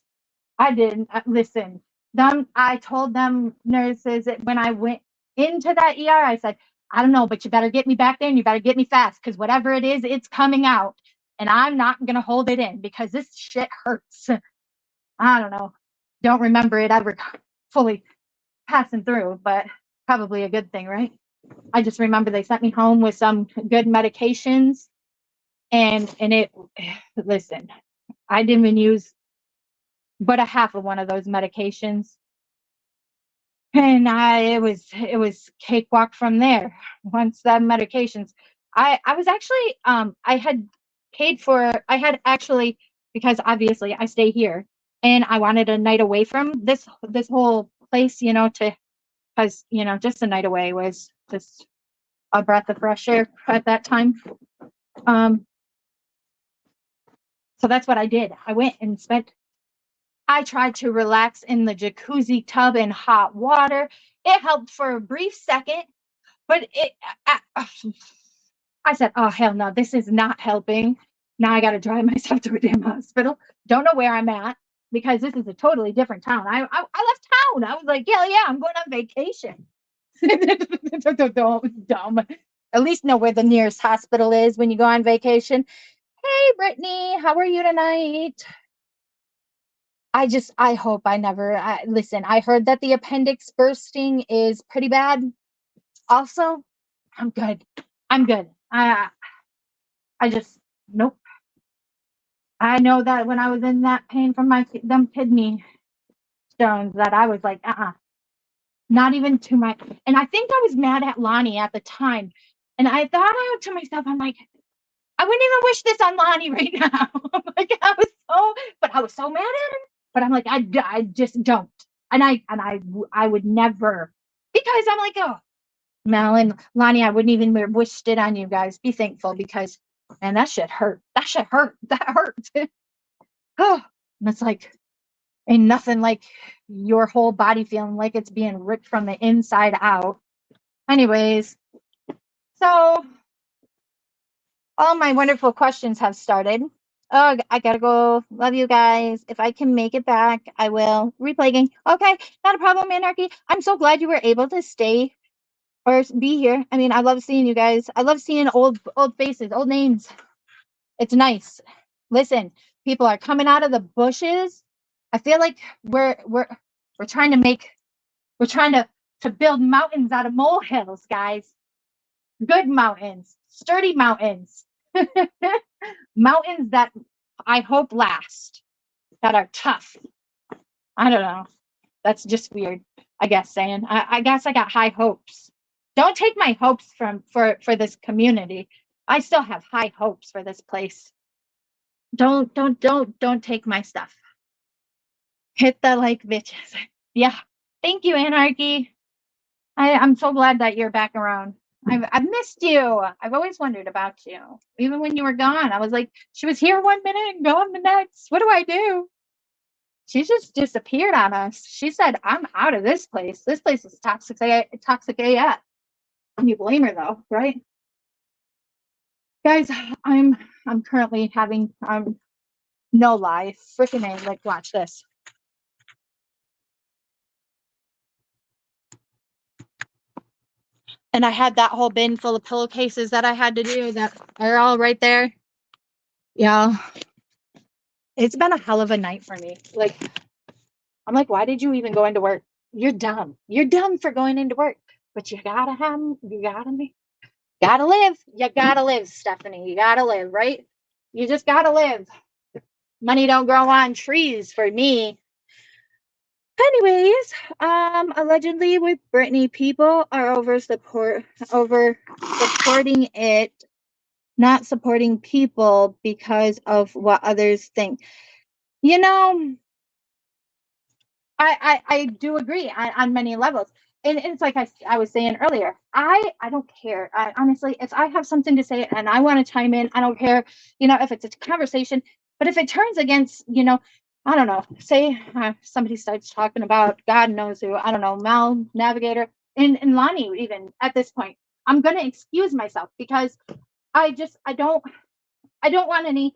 I didn't listen. I told them nurses that when I went into that ER, I said, I don't know, but you better get me back there and you better get me fast because whatever it is, it's coming out. And I'm not going to hold it in because this shit hurts. I don't know. Don't remember it ever fully passing through, but probably a good thing, right? I just remember they sent me home with some good medications and it, listen, I didn't even use but a half of one of those medications. And it was cakewalk from there. Once that medications, I was actually, I had actually, because obviously I stay here and I wanted a night away from this whole place, because, just a night away was just a breath of fresh air at that time. So that's what I did. I tried to relax in the jacuzzi tub in hot water. It helped for a brief second, but I said, oh, hell no, this is not helping. Now I got to drive myself to a damn hospital. Don't know where I'm at because this is a totally different town. I left town. I was like, yeah, I'm going on vacation. Dumb. At least know where the nearest hospital is when you go on vacation. Hey, Brittany, how are you tonight? I hope I never, listen, I heard that the appendix bursting is pretty bad. Also, I'm good. I just, nope. I know that when I was in that pain from them kidney stones that I was like, not even to my, and I think I was mad at Lonnie at the time. And I thought out to myself, I'm like, I wouldn't even wish this on Lonnie right now. Like I was so mad at him. But I'm like, I just don't. And I would never, because I'm like, oh, Mel and Lonnie, I wouldn't even wished it on you guys. Be thankful because, man, that shit hurt. That hurt. Oh, and it's like, ain't nothing like your whole body feeling like it's being ripped from the inside out. Anyways, so all my wonderful questions have started. Oh, I gotta go. Love you guys. If I can make it back, I will. Replay game. Okay, not a problem, Anarchy. I'm so glad you were able to stay or be here. I mean, I love seeing you guys. I love seeing old faces, old names. It's nice. Listen, people are coming out of the bushes. I feel like we're trying to build mountains out of molehills, guys. Good mountains, sturdy mountains. Mountains that I hope last, that are tough. I don't know. That's just weird, I guess, saying. I guess I got high hopes. Don't take my hopes for this community. I still have high hopes for this place. Don't take my stuff. Hit the like, bitches. Yeah. Thank you, Anarchy. I'm so glad that you're back around. I've missed you. I've always wondered about you. Even when you were gone, I was like, she was here 1 minute and gone the next. What do I do? She just disappeared on us. She said, I'm out of this place. This place is toxic, toxic AF. Can you blame her though, right? Guys, I'm currently having no lie, freaking A, like watch this. And I had that whole bin full of pillowcases that I had to do that are all right there. Yeah. It's been a hell of a night for me. Like, I'm like, why did you even go into work? You're dumb. You're dumb for going into work. But you gotta live. You gotta live, Stephanie. You gotta live, right? You just gotta live. Money don't grow on trees for me. Anyways, allegedly with Britney, people are over supporting it, not supporting people because of what others think. You know, I do agree on many levels. And it's like I was saying earlier, I don't care. Honestly, if I have something to say and I want to chime in, I don't care, if it's a conversation. But if it turns against, I don't know, say somebody starts talking about God knows who, I don't know, Mel Navigator and Lonnie, even at this point, I'm going to excuse myself because I don't want any,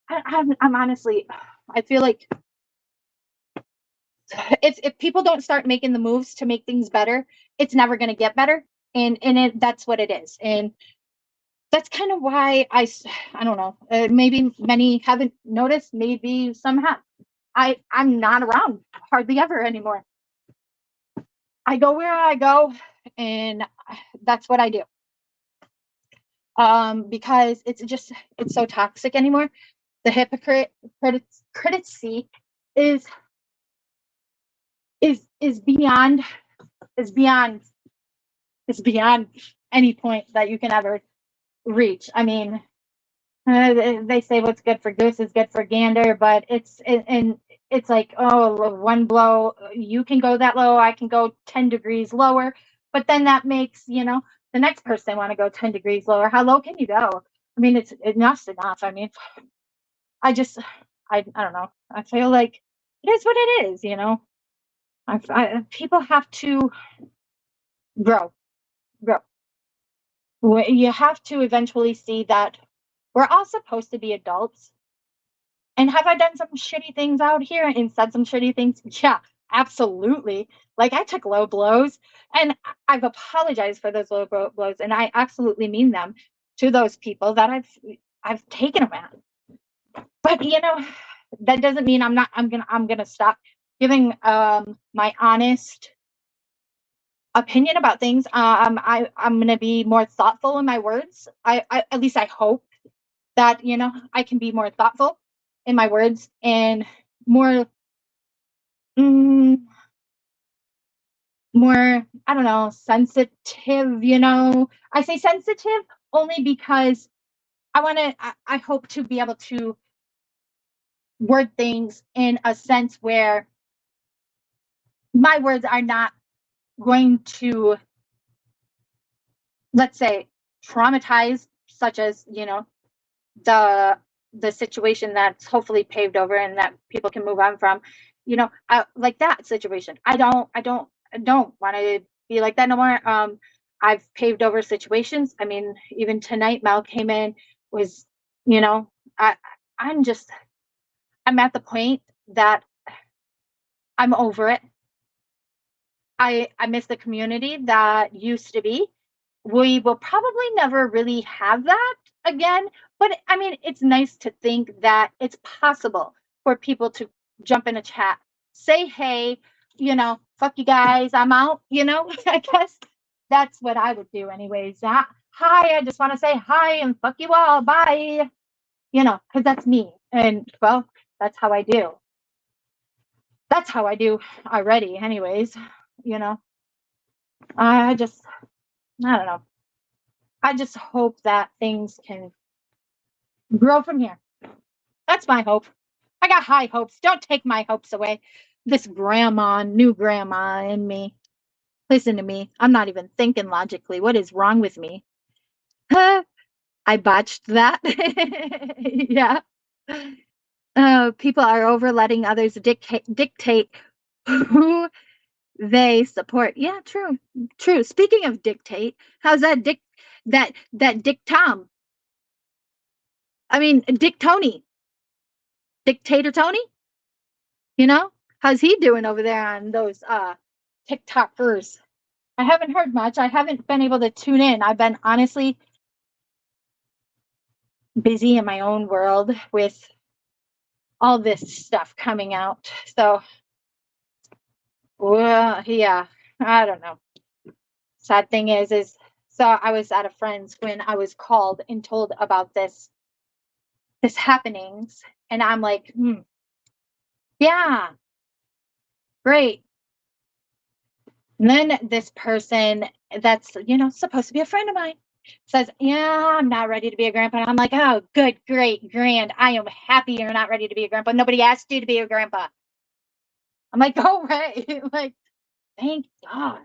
I'm honestly, I feel like if people don't start making the moves to make things better, it's never going to get better. And that's what it is. And that's kind of why I don't know, maybe many haven't noticed, maybe some have. I'm not around hardly ever anymore. I go where I go, and that's what I do. Because it's so toxic anymore. The hypocrisy is beyond any point that you can ever reach. I mean, they say what's good for goose is good for gander, but it's like, oh, one blow, you can go that low, I can go 10 degrees lower, but then that makes, the next person want to go 10 degrees lower. How low can you go? I mean, it's enough's enough. I mean, I don't know. I feel like it is what it is, people have to grow. You have to eventually see that we're all supposed to be adults. And have I done some shitty things out here and said some shitty things? Yeah, absolutely. Like, I took low blows, and I've apologized for those low blows, and I absolutely mean them to those people that I've taken them at. But that doesn't mean I'm gonna stop giving my honest opinion about things. I'm gonna be more thoughtful in my words. I at least I hope that I can be more thoughtful in my words and more more, I don't know, sensitive. I say sensitive only because I hope to be able to word things in a sense where my words are not going to, let's say, traumatize, such as the situation that's hopefully paved over and that people can move on from, like that situation. I don't want to be like that no more. I've paved over situations. I mean, even tonight, Mel came in, was, I'm at the point that I'm over it. I miss the community that used to be. We will probably never really have that again, but I mean, it's nice to think that it's possible for people to jump in a chat, say, hey, fuck you guys, I'm out, I guess that's what I would do anyways. Hi, I just want to say hi and fuck you all, bye. because that's me. And well, that's how I do. That's how I do already, anyways. You know, I just, I don't know. I just hope that things can grow from here. That's my hope. I got high hopes. Don't take my hopes away. This new grandma in me. Listen to me. I'm not even thinking logically. What is wrong with me? Huh? I botched that. Yeah. People are over letting others dictate who they support. Yeah, true. True. Speaking of dictate, how's that Dick Tom? I mean, Dick Tony. Dictator Tony? How's he doing over there on those TikTokers? I haven't heard much. I haven't been able to tune in. I've been honestly busy in my own world with all this stuff coming out. So, well, yeah, I don't know. Sad thing is so I was at a friend's when I was called and told about this happenings, and I'm like, yeah, great. And then this person that's supposed to be a friend of mine says, yeah, I'm not ready to be a grandpa. And I'm like, oh, good, great, grand. I am happy you're not ready to be a grandpa. Nobody asked you to be a grandpa. I'm like, oh, right. Like, thank God.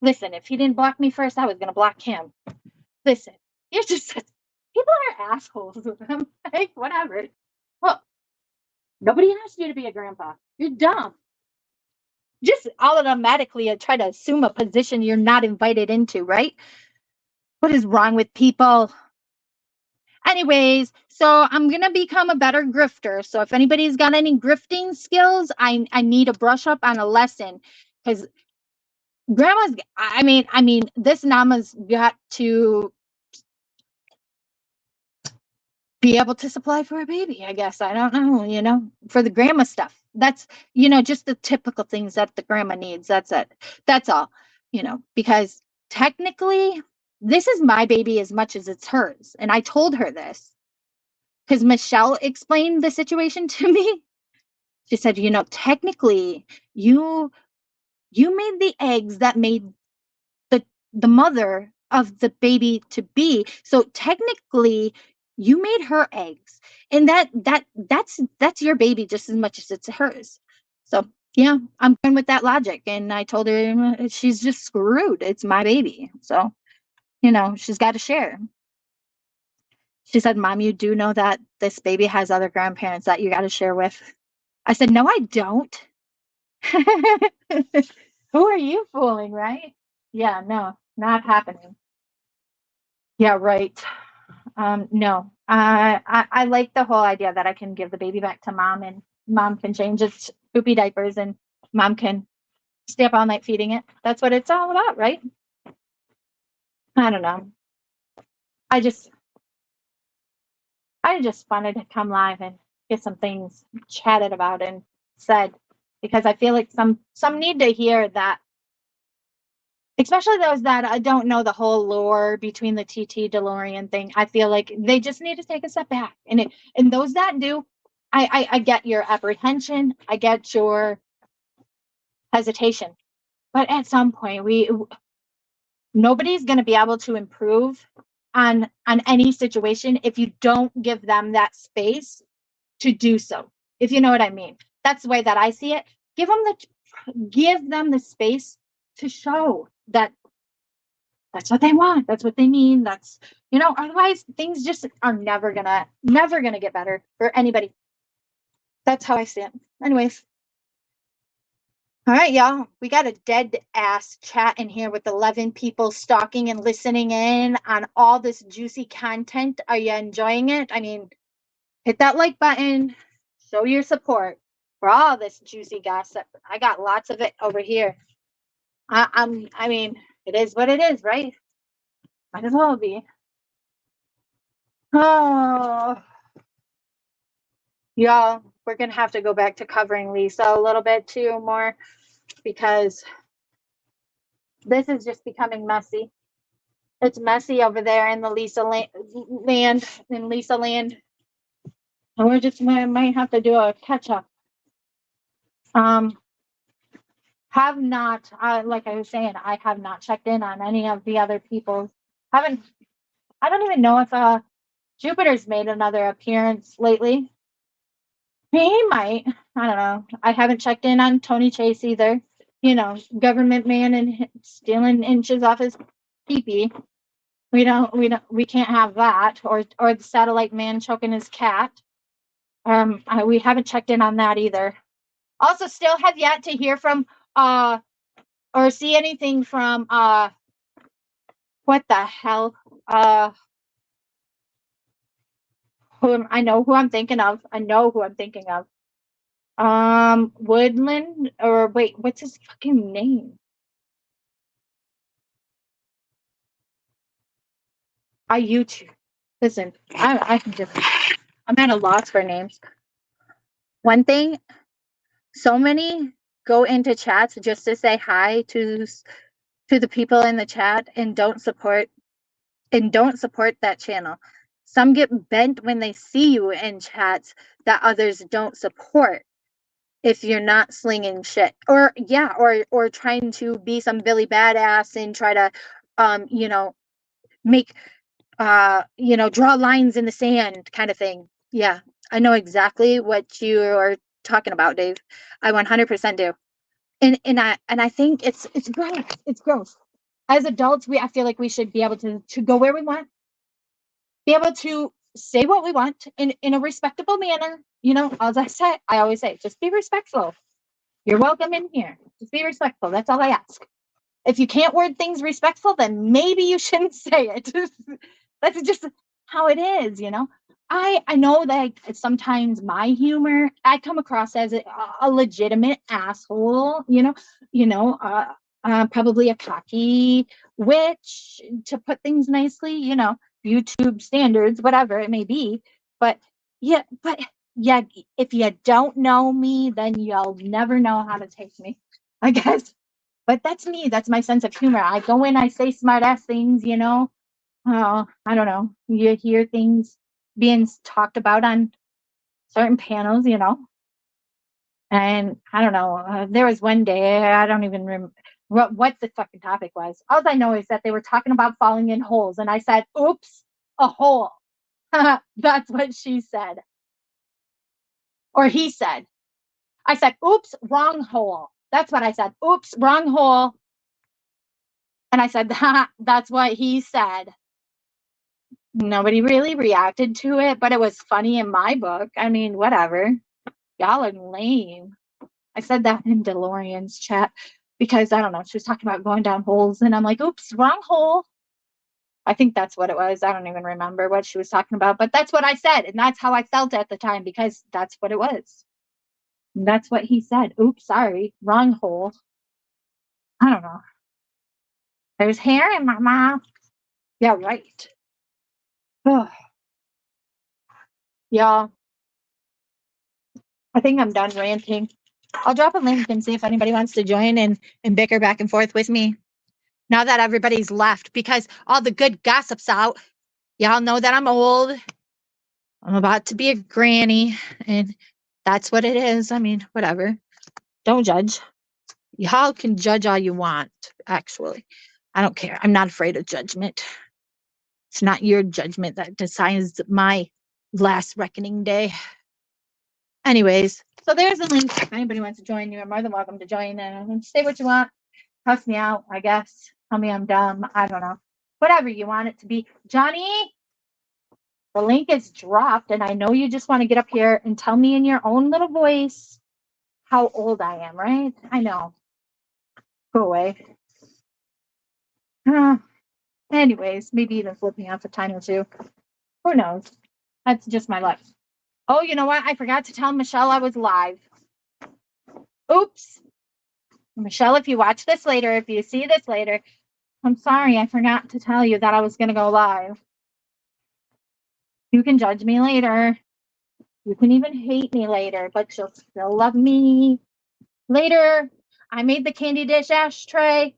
Listen, if he didn't block me first, I was going to block him. Listen, you're just, people are assholes. I'm like, whatever. Well, nobody asked you to be a grandpa. You're dumb. Just automatically try to assume a position you're not invited into, right? What is wrong with people? Anyways, so I'm going to become a better grifter. So if anybody's got any grifting skills, I need a brush up on a lesson, because grandma's, I mean, this Nama's got to be able to supply for a baby, I guess. I don't know, for the grandma stuff. That's, just the typical things that the grandma needs. That's it. That's all, because technically this is my baby as much as it's hers. And I told her this because Michelle explained the situation to me. She said, technically you made the eggs that made the mother of the baby to be. So technically you made her eggs, and that's your baby just as much as it's hers. So yeah, I'm going with that logic. And I told her she's just screwed. It's my baby. So, she's got to share. She said, Mom, you do know that this baby has other grandparents that you got to share with. I said, no, I don't. Who are you fooling, right? Yeah, no, not happening. Yeah, right. No, I like the whole idea that I can give the baby back to mom, and mom can change its poopy diapers, and mom can stay up all night feeding it. That's what it's all about, right? I don't know. I just wanted to come live and get some things chatted about and said, because I feel like some need to hear that, especially those that don't know the whole lore between the TT DeLorean thing. I feel like they just need to take a step back, and those that do, I get your apprehension, I get your hesitation, but at some point nobody's going to be able to improve on any situation if you don't give them that space to do so. If you know what I mean. That's the way that I see it. Give them the space to show that that's what they want. That's what they mean. That's, otherwise things just are never gonna get better for anybody. That's how I see it. Anyways. All right, y'all. We got a dead ass chat in here with 11 people stalking and listening in on all this juicy content. Are you enjoying it? I mean, hit that like button. Show your support for all this juicy gossip. I got lots of it over here. I mean, it is what it is, right? Might as well be. Oh, y'all, we're going to have to go back to covering Lisa a little bit too more, because this is just becoming messy. It's messy over there in the Lisa land, in Lisa land. we might have to do a catch up. Have not, like I was saying, I have not checked in on any of the other people. Haven't, I don't even know if Jupiter's made another appearance lately. He might. I don't know. I haven't checked in on Tony Chase either. You know, government man and stealing inches off his pee-pee. We can't have that. Or the satellite man choking his cat. We haven't checked in on that either. Also, still have yet to hear from or see anything from what the hell? I know who I'm thinking of. Woodland, or wait, what's his fucking name? YouTube. Listen, I'm at a loss for names. One thing, so many go into chats just to say hi to the people in the chat and don't support that channel. Some get bent when they see you in chats that others don't support. If you're not slinging shit, or trying to be some Billy badass and try to make draw lines in the sand kind of thing. Yeah, I know exactly what you are talking about, Dave. I 100% do. And I think it's gross. It's gross. As adults, I feel like we should be able to go where we want, be able to say what we want in a respectable manner. As I always say, just be respectful. You're welcome in here. Just be respectful. That's all I ask. If you can't word things respectful, then maybe you shouldn't say it. That's just how it is, I know that sometimes my humor, I come across as a legitimate asshole, probably a cocky witch, to put things nicely, YouTube standards, whatever it may be. But yeah, if you don't know me, then you'll never know how to take me, I guess. But that's me. That's my sense of humor. I go in, I say smart ass things, I don't know. You hear things being talked about on certain panels, and I don't know. There was one day, I don't even remember what the fucking topic was. All I know is that they were talking about falling in holes, and I said, "Oops, a hole." That's what she said, or he said. I said, "Oops, wrong hole." That's what I said. "Oops, wrong hole." And I said, that's what he said. Nobody really reacted to it, but it was funny in my book. I mean, whatever. Y'all are lame. I said that in DeLorean's chat because, I don't know, she was talking about going down holes, and I'm like, oops, wrong hole. I think that's what it was. I don't even remember what she was talking about, but that's what I said, and that's how I felt at the time, because that's what it was. And that's what he said. Oops, sorry, wrong hole. I don't know. There's hair in my mouth. Yeah, right. Y'all, I think I'm done ranting. I'll drop a link and see if anybody wants to join and bicker back and forth with me now that everybody's left, because all the good gossip's out. Y'all know that I'm old. I'm about to be a granny, and that's what it is. I mean, whatever. Don't judge. Y'all can judge all you want, actually. I don't care. I'm not afraid of judgment. It's not your judgment that decides my last reckoning day. Anyways, so there's a link. If anybody wants to join, you're more than welcome to join and say what you want. Cuss me out, I guess. Tell me I'm dumb. I don't know. Whatever you want it to be. Johnny, the link is dropped, and I know you just want to get up here and tell me in your own little voice how old I am, right? I know. Go away. Anyways, maybe even flip me off a time or two. Who knows? That's just my life. Oh, you know what? I forgot to tell Michelle I was live. Oops. Michelle, if you watch this later, if you see this later, I'm sorry, I forgot to tell you that I was going to go live. You can judge me later. You can even hate me later, but you'll still love me later. I made the candy dish ashtray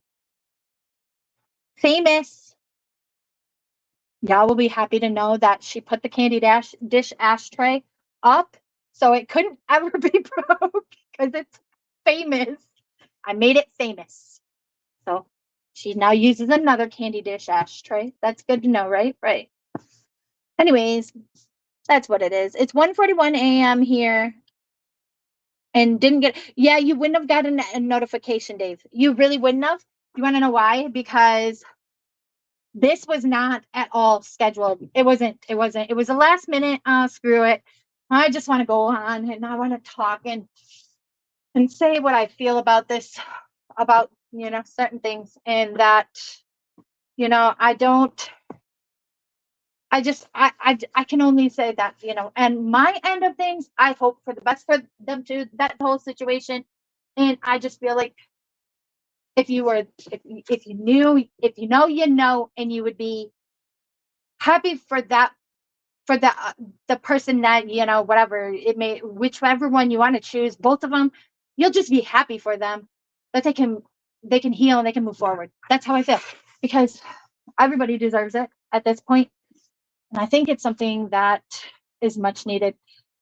famous. Y'all will be happy to know that she put the candy dish ashtray up so it couldn't ever be broke because it's famous. I made it famous. So she now uses another candy dish ashtray. That's good to know, right? Right. Anyways, that's what it is. It's 1:41 a.m. here and didn't get, yeah, you wouldn't have gotten a notification, Dave. You really wouldn't have. You want to know why? Because this was not at all scheduled. It wasn't. It was a last minute, screw it. I just want to go on and I want to talk and say what I feel about this, about, certain things, and that, I can only say that, and my end of things, I hope for the best for them too, that whole situation. And I just feel like if you know, and you would be happy for that, for the person that, whatever it may, whichever one you want to choose, both of them, you'll just be happy for them that they can heal and they can move forward. That's how I feel, because everybody deserves it at this point. And I think it's something that is much needed.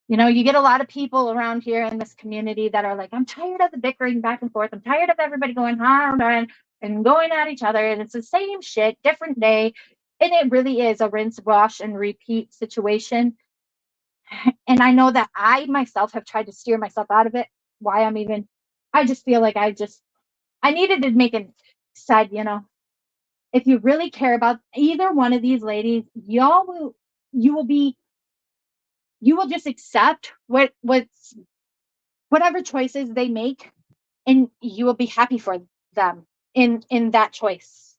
You get a lot of people around here in this community that are like, I'm tired of the bickering back and forth. I'm tired of everybody going hard and going at each other. And it's the same shit, different day. And it really is a rinse, wash, and repeat situation. And I know that I myself have tried to steer myself out of it. I just feel like I needed to make it said, if you really care about either one of these ladies, you will just accept whatever choices they make, and you will be happy for them in that choice.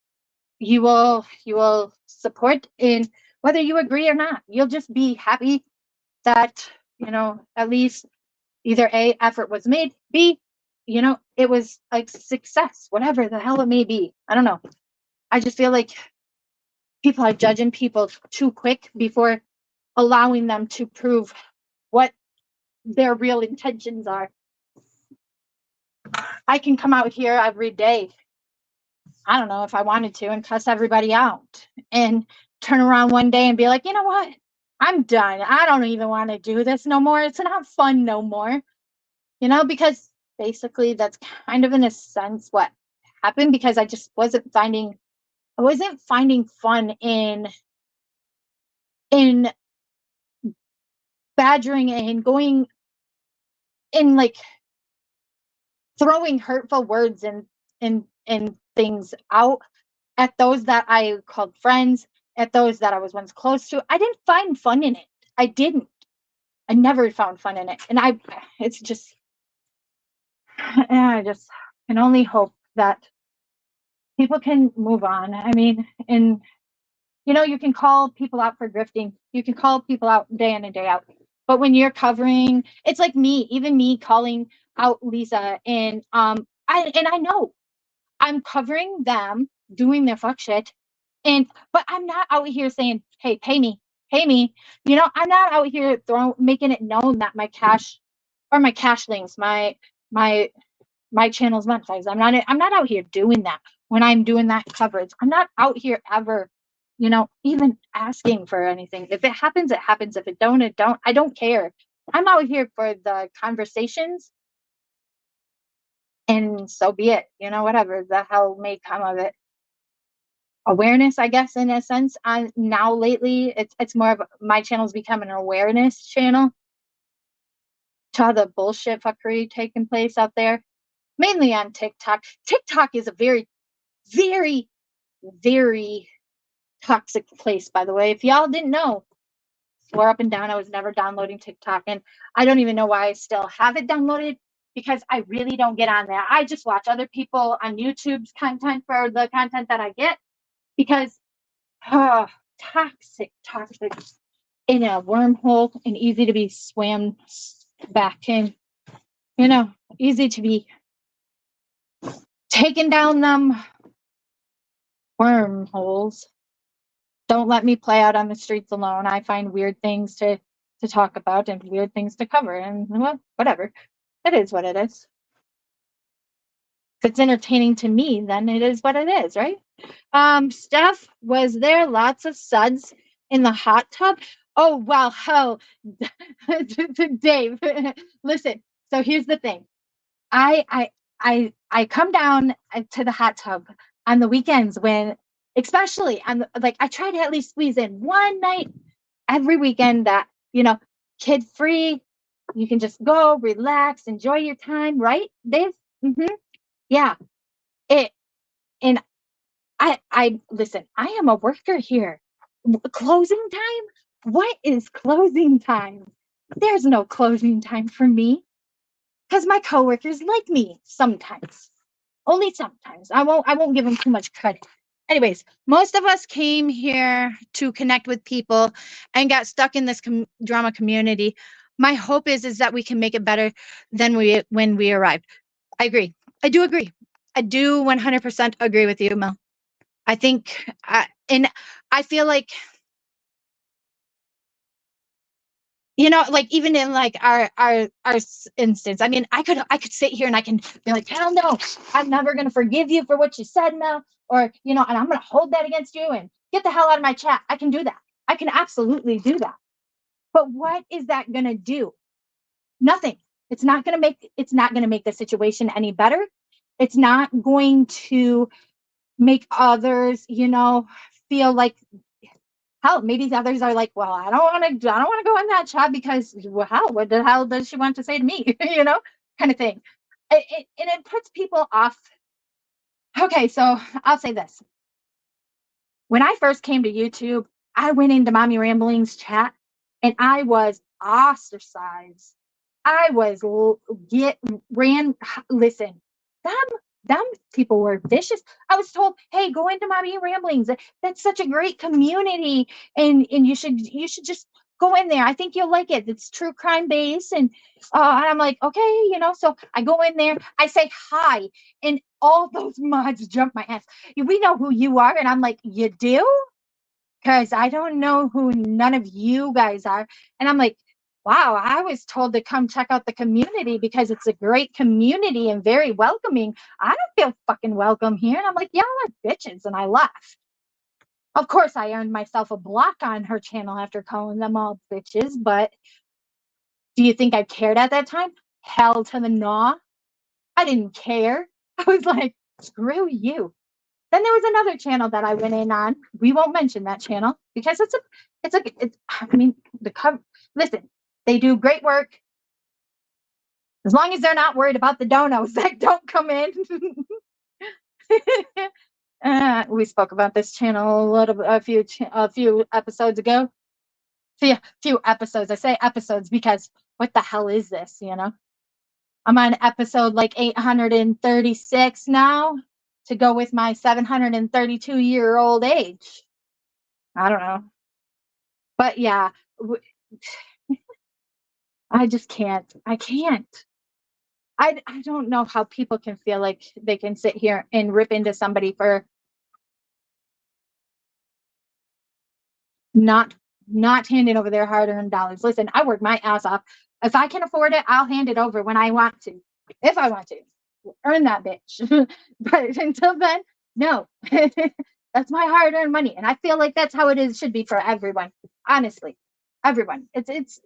You will support in whether you agree or not. You'll just be happy that, at least either A, effort was made, B, it was a success, whatever the hell it may be. I don't know. I just feel like people are judging people too quick before allowing them to prove what their real intentions are. I can come out here every day, I don't know, if I wanted to, and cuss everybody out and turn around one day and be like, you know what? I'm done. I don't even want to do this no more. It's not fun no more. Because basically that's kind of in a sense what happened, because I just wasn't finding fun in badgering and going in, like, throwing hurtful words and things out at those that I called friends, at those that I was once close to. I didn't find fun in it. I never found fun in it. And I just can only hope that people can move on. I mean, and you can call people out for grifting. You can call people out day in and day out. But when you're covering, it's like even me calling out Lisa, and I know I'm covering them doing their fuck shit, but I'm not out here saying, hey, pay me. I'm not out here making it known that my cash links, my channel's monetized. I'm not out here doing that when I'm doing that coverage. I'm not out here ever, even asking for anything. If it happens, it happens. If it don't, it don't. I don't care. I'm out here for the conversations, and so be it. Whatever the hell may come of it. Awareness, I guess, in a sense. Now lately, it's more of, my channel's become an awareness channel to all the bullshit fuckery taking place out there, mainly on TikTok. TikTok is a very, very, very toxic place, by the way. If y'all didn't know, swore up and down I was never downloading TikTok, and I don't even know why I still have it downloaded, because I really don't get on there. I just watch other people on YouTube's content for the content that I get, because toxic in a wormhole, and easy to be swam back in, easy to be taken down them wormholes. Don't let me play out on the streets alone. I find weird things to talk about and weird things to cover, and well, whatever. It is what it is. If it's entertaining to me, then it is what it is, right? Steph, was there lots of suds in the hot tub? Oh, well, hell, Dave, listen. So here's the thing. I come down to the hot tub on the weekends when, especially on like I try to at least squeeze in one night every weekend that kid free. You can just go relax, enjoy your time, right, Dave? Yeah. It and I listen. I am a worker here. Closing time? What is closing time? There's no closing time for me because my coworkers like me sometimes. Only sometimes. I won't give them too much credit. Anyways, most of us came here to connect with people and got stuck in this drama community. My hope is that we can make it better than when we arrived. I agree. I do agree. I do 100% agree with you, Mel. I think and I feel like like even in like our instance, I mean, I could sit here and I can be like, hell no, I'm never gonna forgive you for what you said, Mel, or and I'm gonna hold that against you and get the hell out of my chat. I can do that. I can absolutely do that. But what is that gonna do? Nothing. It's not gonna make the situation any better. It's not going to make others, feel like hell, maybe the others are like, well, I don't want to go in that chat because, well, hell, what the hell does she want to say to me? Kind of thing. And it puts people off. Okay, so I'll say this. When I first came to YouTube, I went into Mommy Ramblings chat and I was ostracized. I was get ran. Listen, them them people were vicious. I was told, "Hey, go into Mommy Ramblings. That's such a great community, and you should just go in there. I think you'll like it. It's true crime based." And I'm like, okay, So I go in there. I say hi, and all those mods jump my ass. We know who you are, and I'm like, you do? Because I don't know who none of you guys are. And I'm like, wow, I was told to come check out the community because it's a great community and very welcoming. I don't feel fucking welcome here. And I'm like, y'all are bitches. And I left. Of course, I earned myself a block on her channel after calling them all bitches. But do you think I cared at that time? Hell to the gnaw. I didn't care. I was like, screw you. Then there was another channel that I went in on. We won't mention that channel because I mean, listen, they do great work as long as they're not worried about the donos that don't come in. We spoke about this channel a few episodes ago. Few episodes. I say episodes because what the hell is this? I'm on episode like 836 now to go with my 732-year-old age. I don't know. But yeah, I just can't. I can't. I don't know how people can feel like they can sit here and rip into somebody for not handing over their hard-earned dollars. Listen, I work my ass off. If I can afford it, I'll hand it over when I want to. If I want to. Earn that bitch. But until then, no. That's my hard-earned money. And I feel like that's how it should be for everyone. Honestly. Everyone. It's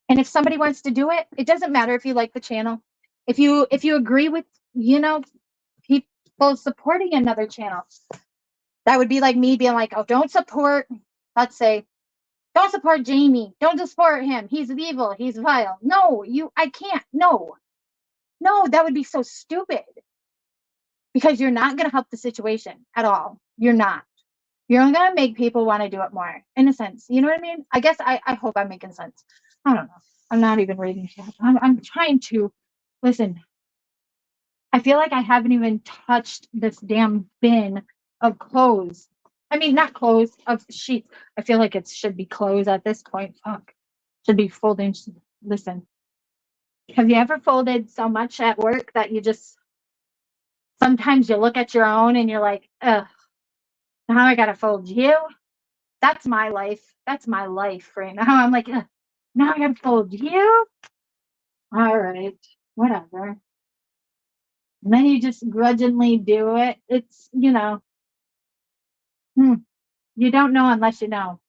and if somebody wants to do it, it doesn't matter if you like the channel. If you agree with, people supporting another channel. That would be like me being like, oh, let's say, don't support Jamie. Don't support him. He's evil. He's vile. No, I can't. No, that would be so stupid because you're not going to help the situation at all. You're not. You're only going to make people want to do it more, in a sense. You know what I mean? I guess I hope I'm making sense. I don't know. I'm not even reading chat. I'm trying to listen. I feel like I haven't even touched this damn bin of clothes. I mean, not clothes, of sheets. I feel like it should be clothes at this point. Fuck. Should be folding. Listen. Have you ever folded so much at work that you just sometimes you look at your own and you're like, ugh, now I gotta fold you? That's my life. That's my life right now. I'm like, ugh, now I gotta fold you? All right, whatever. And then you just grudgingly do it. It's, you don't know unless you know.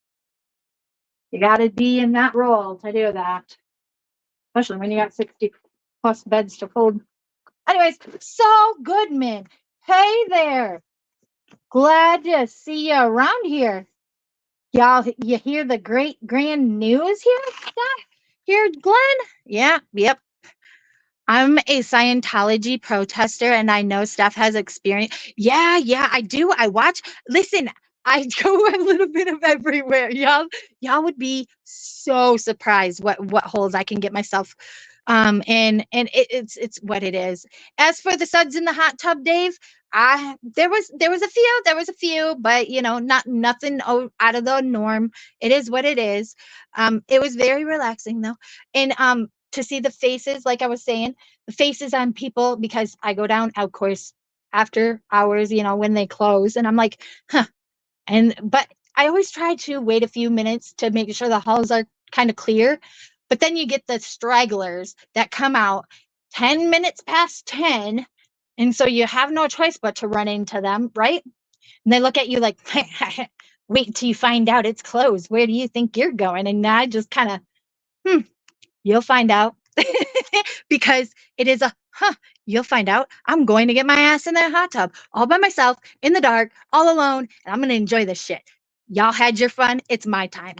You got to be in that role to do that, especially when you got 60 plus beds to hold. Anyways, Saul Goodman. Hey there. Glad to see you around here. Y'all, you hear the great grand news here? Here, Glenn? Yeah, yep. I'm a Scientology protester and I know Steph has experience. Yeah, I do. I watch. Listen, I go a little bit of everywhere. Y'all would be so surprised what holes I can get myself and it's what it is. As for the suds in the hot tub, Dave, there was a few, but not nothing out of the norm. It is what it is. It was very relaxing though. And to see the faces, like I was saying, the faces on people, because I go down, of course, after hours, when they close, and I'm like, huh. But I always try to wait a few minutes to make sure the halls are kind of clear. But then you get the stragglers that come out 10 minutes past 10. And so you have no choice but to run into them, right? And they look at you like, wait until you find out it's closed. Where do you think you're going? And I just kind of, you'll find out. Because it is you'll find out. I'm going to get my ass in that hot tub all by myself in the dark, all alone, and I'm going to enjoy this shit. Y'all had your fun. It's my time.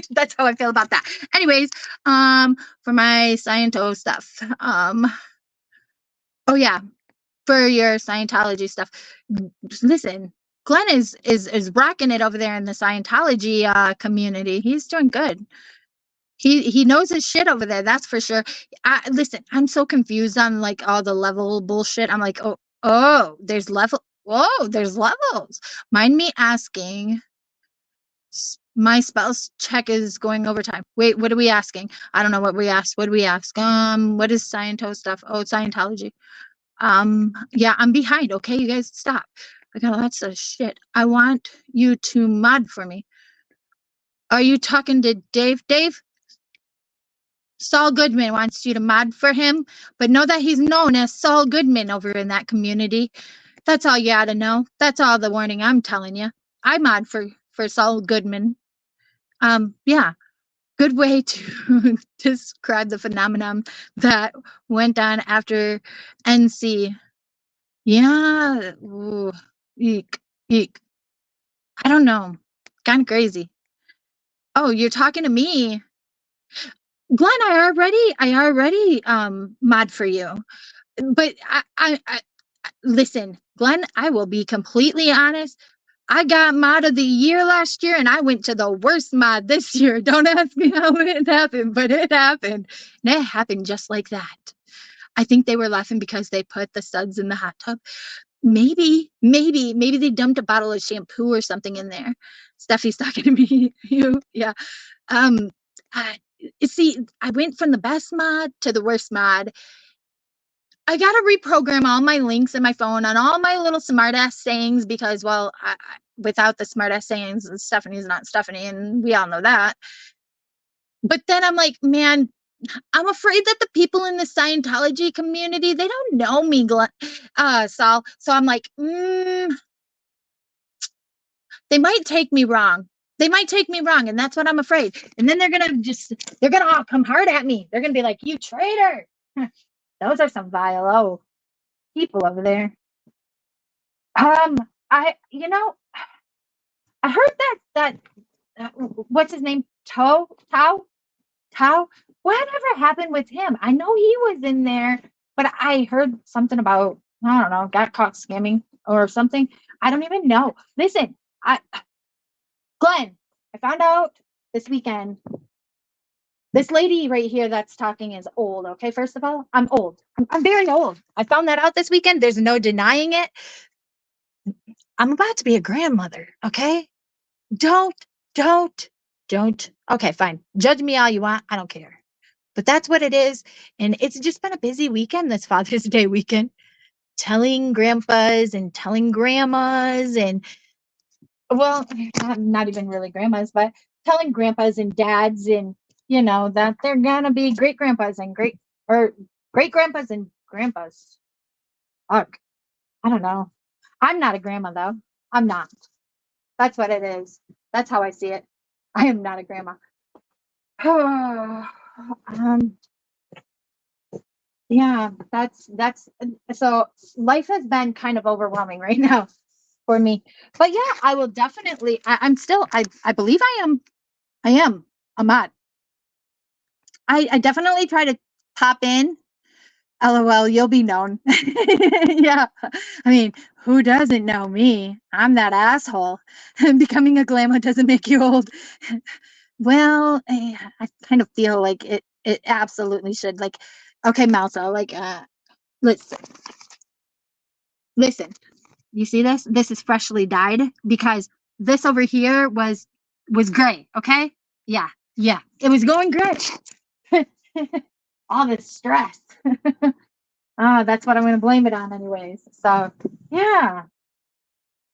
That's how I feel about that. Anyways, for my Sciento stuff. Oh yeah, for your Scientology stuff. Listen, Glenn is rocking it over there in the Scientology community. He's doing good. He knows his shit over there, that's for sure. Listen, I'm so confused on like all the level bullshit. I'm like, oh, there's level. Whoa, there's levels. Mind me asking. My spells check is going overtime. Wait, what are we asking? I don't know what we asked. What do we ask? What is Sciento stuff? Oh, Scientology. Yeah, I'm behind. Okay, you guys stop. I got lots of shit. I want you to mod for me. Are you talking to Dave? Dave? Saul Goodman wants you to mod for him, but know that he's known as Saul Goodman over in that community. That's all you gotta know. That's all the warning I'm telling you. I mod for Saul Goodman. Yeah, good way to describe the phenomenon that went on after NC. Yeah, ooh, eek, eek. I don't know. Kind of crazy. Oh, you're talking to me. Glenn, I already mod for you. But I listen, Glenn, I will be completely honest. I got mod of the year last year and I went to the worst mod this year. Don't ask me how it happened, but it happened. And it happened just like that. I think they were laughing because they put the suds in the hot tub. Maybe they dumped a bottle of shampoo or something in there. Steffi's talking to me. Yeah. See, I went from the best mod to the worst mod. I got to reprogram all my links in my phone on all my little smartass sayings because, well, without the smartass sayings, Stephanie's not Stephanie, and we all know that. But then I'm like, man, I'm afraid that the people in the Scientology community, they don't know me, Saul. So I'm like, they might take me wrong. They might take me wrong, and that's what I'm afraid. And then they're gonna all come hard at me. They're gonna be like, you traitor. Those are some vile people over there. I heard that what's his name? Tao? Whatever happened with him? I know he was in there, but I heard something about, I don't know, got caught scamming or something. I don't even know. Listen, Glenn, I found out this weekend. This lady right here that's talking is old, okay? First of all, I'm old. I'm very old. I found that out this weekend. There's no denying it. I'm about to be a grandmother, okay? Don't. Okay, fine. Judge me all you want. I don't care. But that's what it is. And it's just been a busy weekend, this Father's Day weekend. Telling grandpas and telling grandmas and, well, not even really grandmas, but telling grandpas and dads and, that they're gonna be great grandpas and great grandpas and grandpas. Fuck. I don't know. I'm not a grandma though. I'm not. That's what it is. That's how I see it. I am not a grandma. um, yeah, that's so life has been kind of overwhelming right now for me. But yeah, I will definitely I'm still I believe I am a mod. I definitely try to pop in. LOL, you'll be known. Yeah. I mean, who doesn't know me? I'm that asshole. Becoming a glamour doesn't make you old. Well, I kind of feel like it absolutely should. Like, okay, Malta, like listen, listen. You see this? This is freshly dyed because this over here was gray, okay? Yeah, yeah. It was going gray. All this stress. That's what I'm gonna blame it on anyways. So yeah.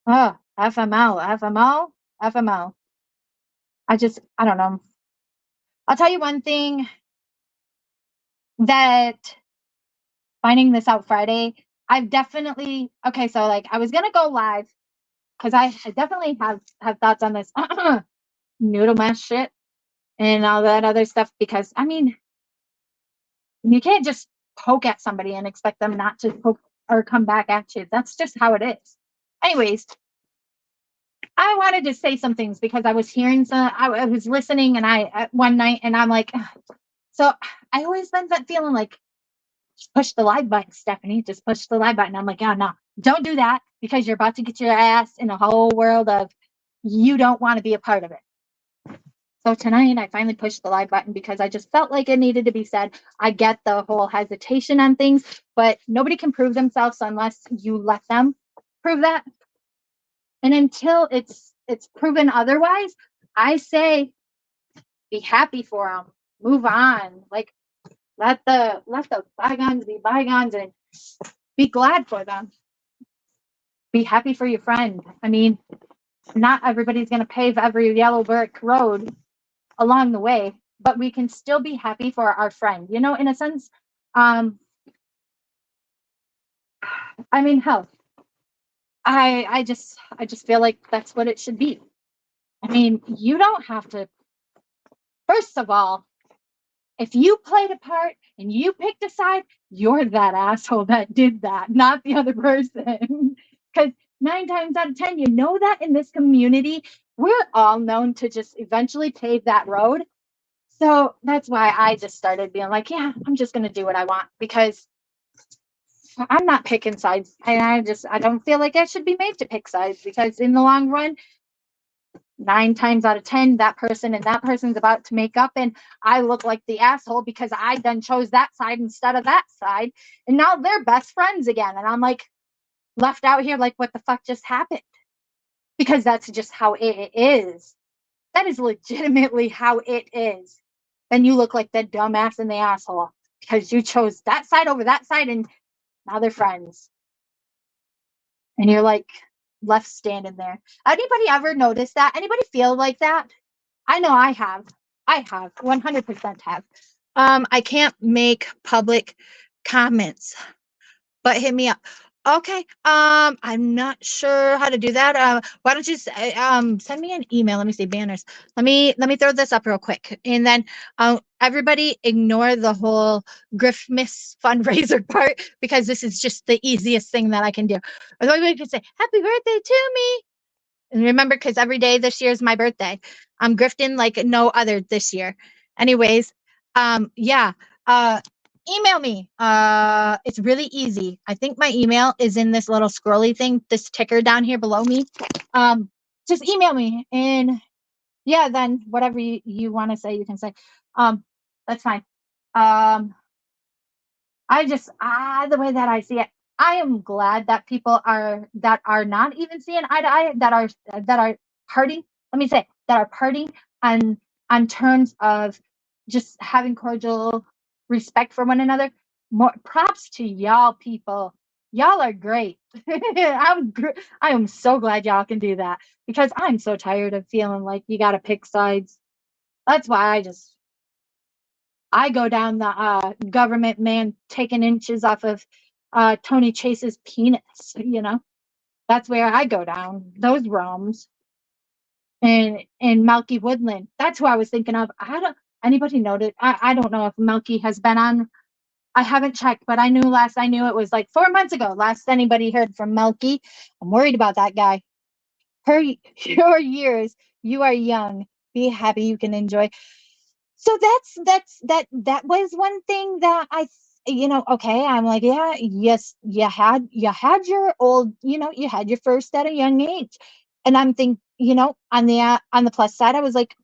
Oh, FML, FML, FML. I don't know. I'll tell you one thing that finding this out Friday, I've definitely okay, so like I was gonna go live because I definitely have thoughts on this noodle mash shit and all that other stuff because I mean you can't just poke at somebody and expect them not to poke or come back at you. That's just how it is. Anyways, I wanted to say some things because I was hearing some, I was listening and one night and I'm like, ugh. So I always been that feeling like, push the live button, Stephanie, just push the live button. I'm like, oh, no, don't do that because you're about to get your ass in a whole world of, you don't want to be a part of it. So tonight I finally pushed the live button because I just felt like it needed to be said. I get the whole hesitation on things, but nobody can prove themselves unless you let them prove that. And until it's proven otherwise, I say be happy for them. Move on. Like let the bygones be bygones and be glad for them. Be happy for your friend. I mean, not everybody's going to pave every yellow brick road along the way, but we can still be happy for our friend. You know, in a sense, I mean, hell, I just feel like that's what it should be. I mean, you don't have to. First of all, if you played a part and you picked a side, you're that asshole that did that, not the other person. Because 9 times out of 10, you know that in this community, we're all known to just eventually pave that road. So that's why I just started being like, yeah, I'm just going to do what I want because I'm not picking sides. And I don't feel like I should be made to pick sides because in the long run, 9 times out of 10, that person and that person's about to make up, and I look like the asshole because I done chose that side instead of that side, and now they're best friends again, and I'm like left out here like what the fuck just happened? Because that's just how it is. That is legitimately how it is. Then you look like the dumbass and the asshole because you chose that side over that side, and now they're friends, and you're like left standing there. Anybody ever notice that? Anybody feel like that? I know I have. I have 100% have. I can't make public comments, but hit me up. Okay. I'm not sure how to do that. Why don't you send me an email? Let me see banners. Let me throw this up real quick, and then everybody ignore the whole Griffmas fundraiser part because this is just the easiest thing that I can do. Otherwise, we could say happy birthday to me. And remember, because every day this year is my birthday. I'm grifting like no other this year. Anyways, yeah. Email me. It's really easy. I think my email is in this little scrolly thing, this ticker down here below me. Just email me, and yeah, then whatever you want to say, you can say. That's fine. I just the way that I see it, I am glad that people are not even seeing eye to eye, that are parting. Let me say that are parting on terms of just having cordial respect for one another. More props to y'all people. Y'all are great. I am so glad y'all can do that because I'm so tired of feeling like you got to pick sides. That's why I go down the government man taking inches off of Tony Chase's penis, you know. That's where I go down, those realms. And Malky Woodland. That's who I was thinking of. Anybody noted? I don't know if Melky has been on. I haven't checked, but I knew it was like 4 months ago. Last anybody heard from Melky. I'm worried about that guy. Your years, you are young. Be happy, you can enjoy. So that was one thing that okay, I'm like, yeah, yes, you had your old, you had your first at a young age. And I'm thinking, on the plus side, I was like,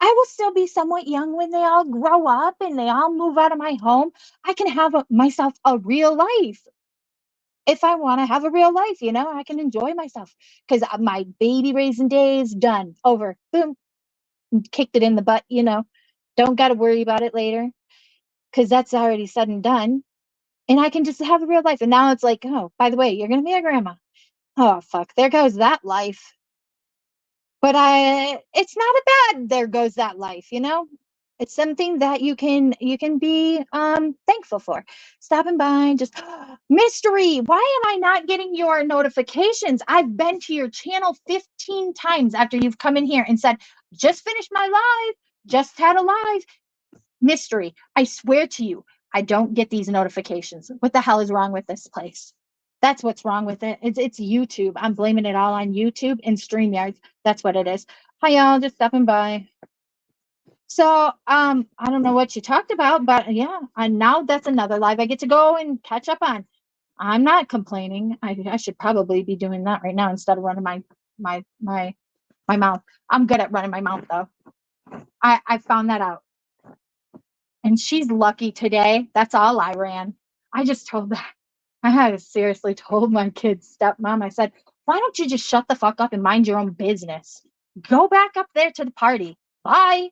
I will still be somewhat young when they all grow up and they all move out of my home. I can have myself a real life. If I want to have a real life, I can enjoy myself because my baby raising days done, over, boom, kicked it in the butt. Don't got to worry about it later because that's already said and done. And I can just have a real life. And now it's like, oh, by the way, you're going to be a grandma. Oh, fuck. There goes that life. But it's not a bad, there goes that life, It's something that you can be thankful for. Stopping by, just mystery. Why am I not getting your notifications? I've been to your channel 15 times after you've come in here and said, just finished my live, just had a live. Mystery. I swear to you, I don't get these notifications. What the hell is wrong with this place? That's what's wrong with it. It's YouTube. I'm blaming it all on YouTube and StreamYard. That's what it is. Hi, y'all. Just stopping by. So, I don't know what you talked about, but yeah, and now that's another live I get to go and catch up on. I'm not complaining. I should probably be doing that right now instead of running my mouth. I'm good at running my mouth though. I found that out. And she's lucky today. That's all I ran. I just told that. I had seriously told my kid's stepmom, I said, why don't you just shut the fuck up and mind your own business? Go back up there to the party. Bye.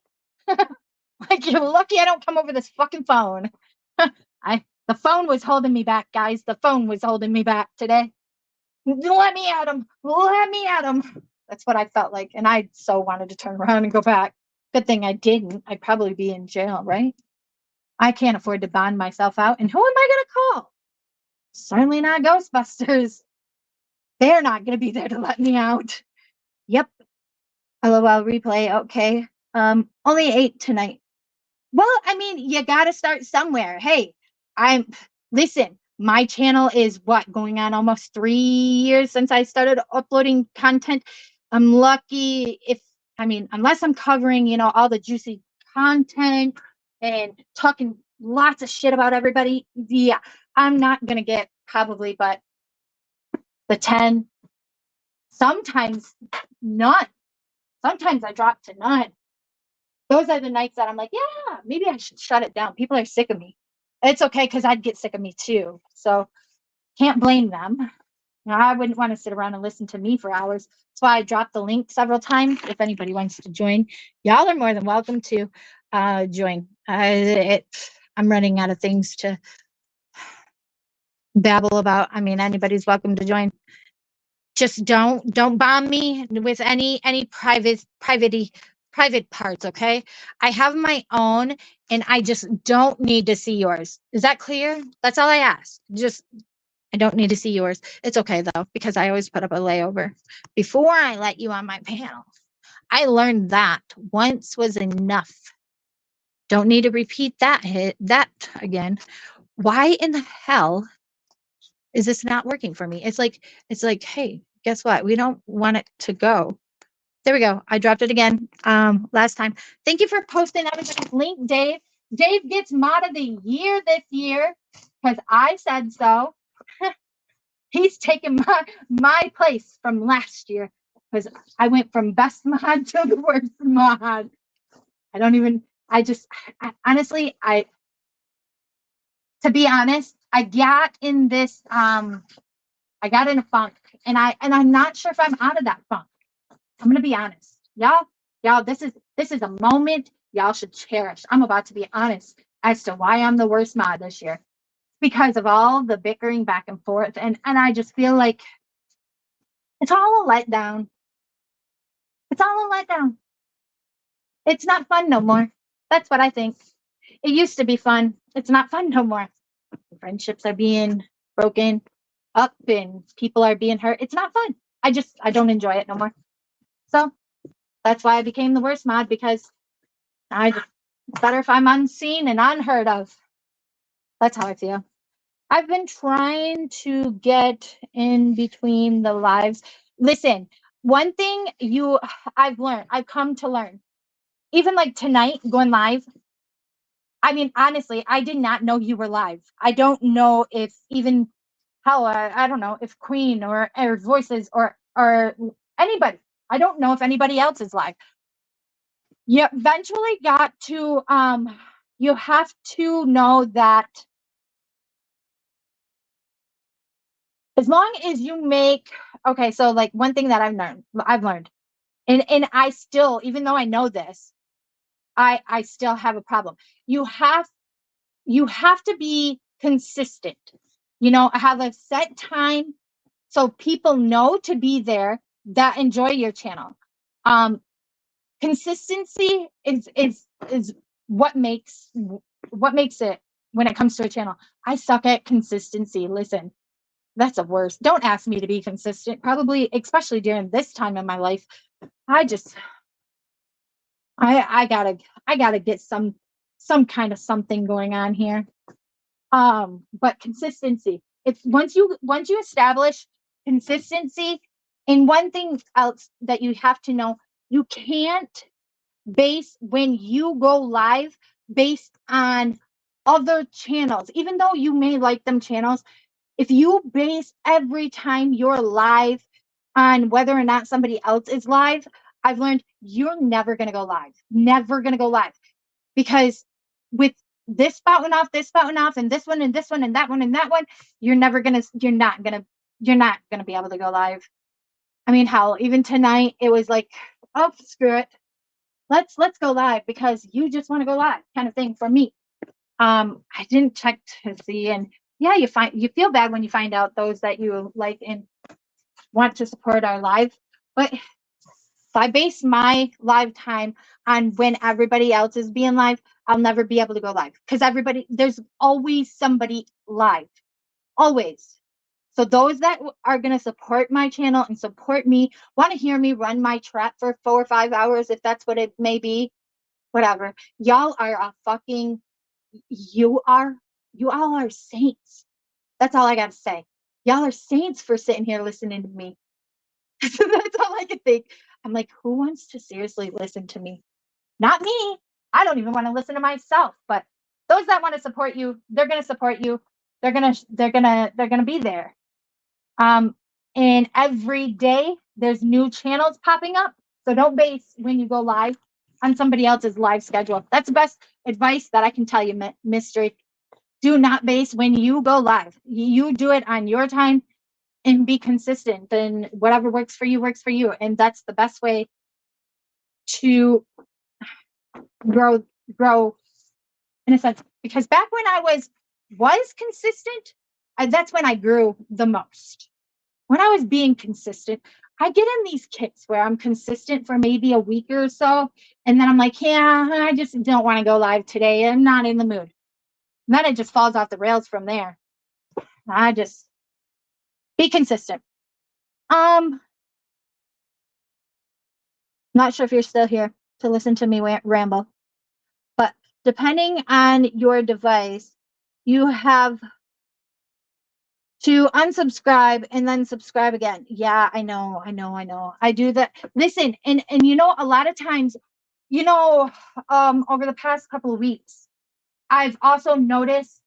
Like, you're lucky I don't come over this fucking phone. The phone was holding me back, guys. The phone was holding me back today. Let me at him. Let me at him. That's what I felt like. And I so wanted to turn around and go back. Good thing I didn't. I'd probably be in jail, right? I can't afford to bond myself out. And who am I going to call? Certainly not Ghostbusters. They're not going to be there to let me out. Yep. LOL replay. Okay. Only 8 tonight. Well, I mean, you got to start somewhere. Hey, listen, my channel is going on almost 3 years since I started uploading content. I'm lucky unless I'm covering, all the juicy content and talking lots of shit about everybody. Yeah, I'm not going to get probably but the 10, sometimes none. Sometimes I drop to none. Those are the nights that I'm like, yeah, maybe I should shut it down. People are sick of me. It's okay because I'd get sick of me too. So can't blame them. I wouldn't want to sit around and listen to me for hours. That's why I dropped the link several times. If anybody wants to join, y'all are more than welcome to join. I'm running out of things to babble about. I mean, anybody's welcome to join. Just don't bomb me with any private parts, okay? I have my own and I just don't need to see yours. Is that clear? That's all I ask. I don't need to see yours. It's okay though, because I always put up a layover before I let you on my panel. I learned that once was enough. Don't need to repeat that again. Why in the hell is this not working for me? It's like, hey, guess what? We don't want it to go. There we go. I dropped it again last time. Thank you for posting everybody's link, Dave. Dave gets mod of the year this year because I said so. He's taken my place from last year because I went from best mod to the worst mod. Honestly, to be honest, I got in this, I got in a funk and I'm not sure if I'm out of that funk. I'm going to be honest. Y'all, this is a moment y'all should cherish. I'm about to be honest as to why I'm the worst mod this year. Because of all the bickering back and forth. And I just feel like it's all a letdown. It's all a letdown. It's not fun no more. That's what I think. It used to be fun. It's not fun no more. Friendships are being broken up and people are being hurt. It's not fun. I don't enjoy it no more. So that's why I became the worst mod, because I Better if I'm unseen and unheard of. That's how I feel. I've been trying to get in between the lives. Listen, one thing I've come to learn, even like tonight going live. I mean, honestly, I did not know you were live. I don't know if even how, I don't know if Queen or Voices or anybody. I don't know if anybody else is live. You eventually got to, you have to know that as long as you make, okay, so like one thing that I've learned, and I still, even though I know this, I still have a problem. You have you have to be consistent. Have a set time so people know to be there that enjoy your channel. Um, Consistency is what makes it when it comes to a channel. I suck at consistency. Listen, that's the worst. Don't ask me to be consistent. Probably, especially during this time in my life. I just I gotta get some kind of something going on here. But consistency. It's once you establish consistency, and one thing else that you have to know, you can't base when you go live based on other channels. Even though you may like them channels, if you base every time you're live on whether or not somebody else is live, I've learned you're never going to go live. Never going to go live. Because with this spouting off, and this one and this one and that one and that one, you're not gonna be able to go live. I mean, hell, even tonight it was like, oh, screw it. Let's go live because you just want to go live, kind of thing for me. I didn't check to see, and yeah, you feel bad when you find out those that you like and want to support our live. But if I base my live time on when everybody else is being live, I'll never be able to go live because there's always somebody live, always. So those that are going to support my channel and support me, want to hear me run my trap for 4 or 5 hours, if that's what it may be, whatever. Y'all are a fucking, you all are saints. That's all I got to say. Y'all are saints for sitting here listening to me. That's all I can think. I'm like, who wants to seriously listen to me? Not me. I don't even want to listen to myself. But those that want to support you, they're going to support you. They're gonna be there. And every day there's new channels popping up. So don't base when you go live on somebody else's live schedule. That's the best advice that I can tell you, Mystery. Do not base when you go live. You do it on your time and be consistent. And whatever works for you. And that's the best way to grow in a sense. Because back when I was consistent, that's when I grew the most. When I was being consistent, I get in these kicks where I'm consistent for maybe a week or so, and then I'm like, yeah, I just don't want to go live today. I'm not in the mood. And then it just falls off the rails from there. I just be consistent. Not sure if you're still here to listen to me ramble, but depending on your device, you have to unsubscribe and then subscribe again. Yeah, I know. I do that. Listen, and a lot of times, over the past couple of weeks, I've also noticed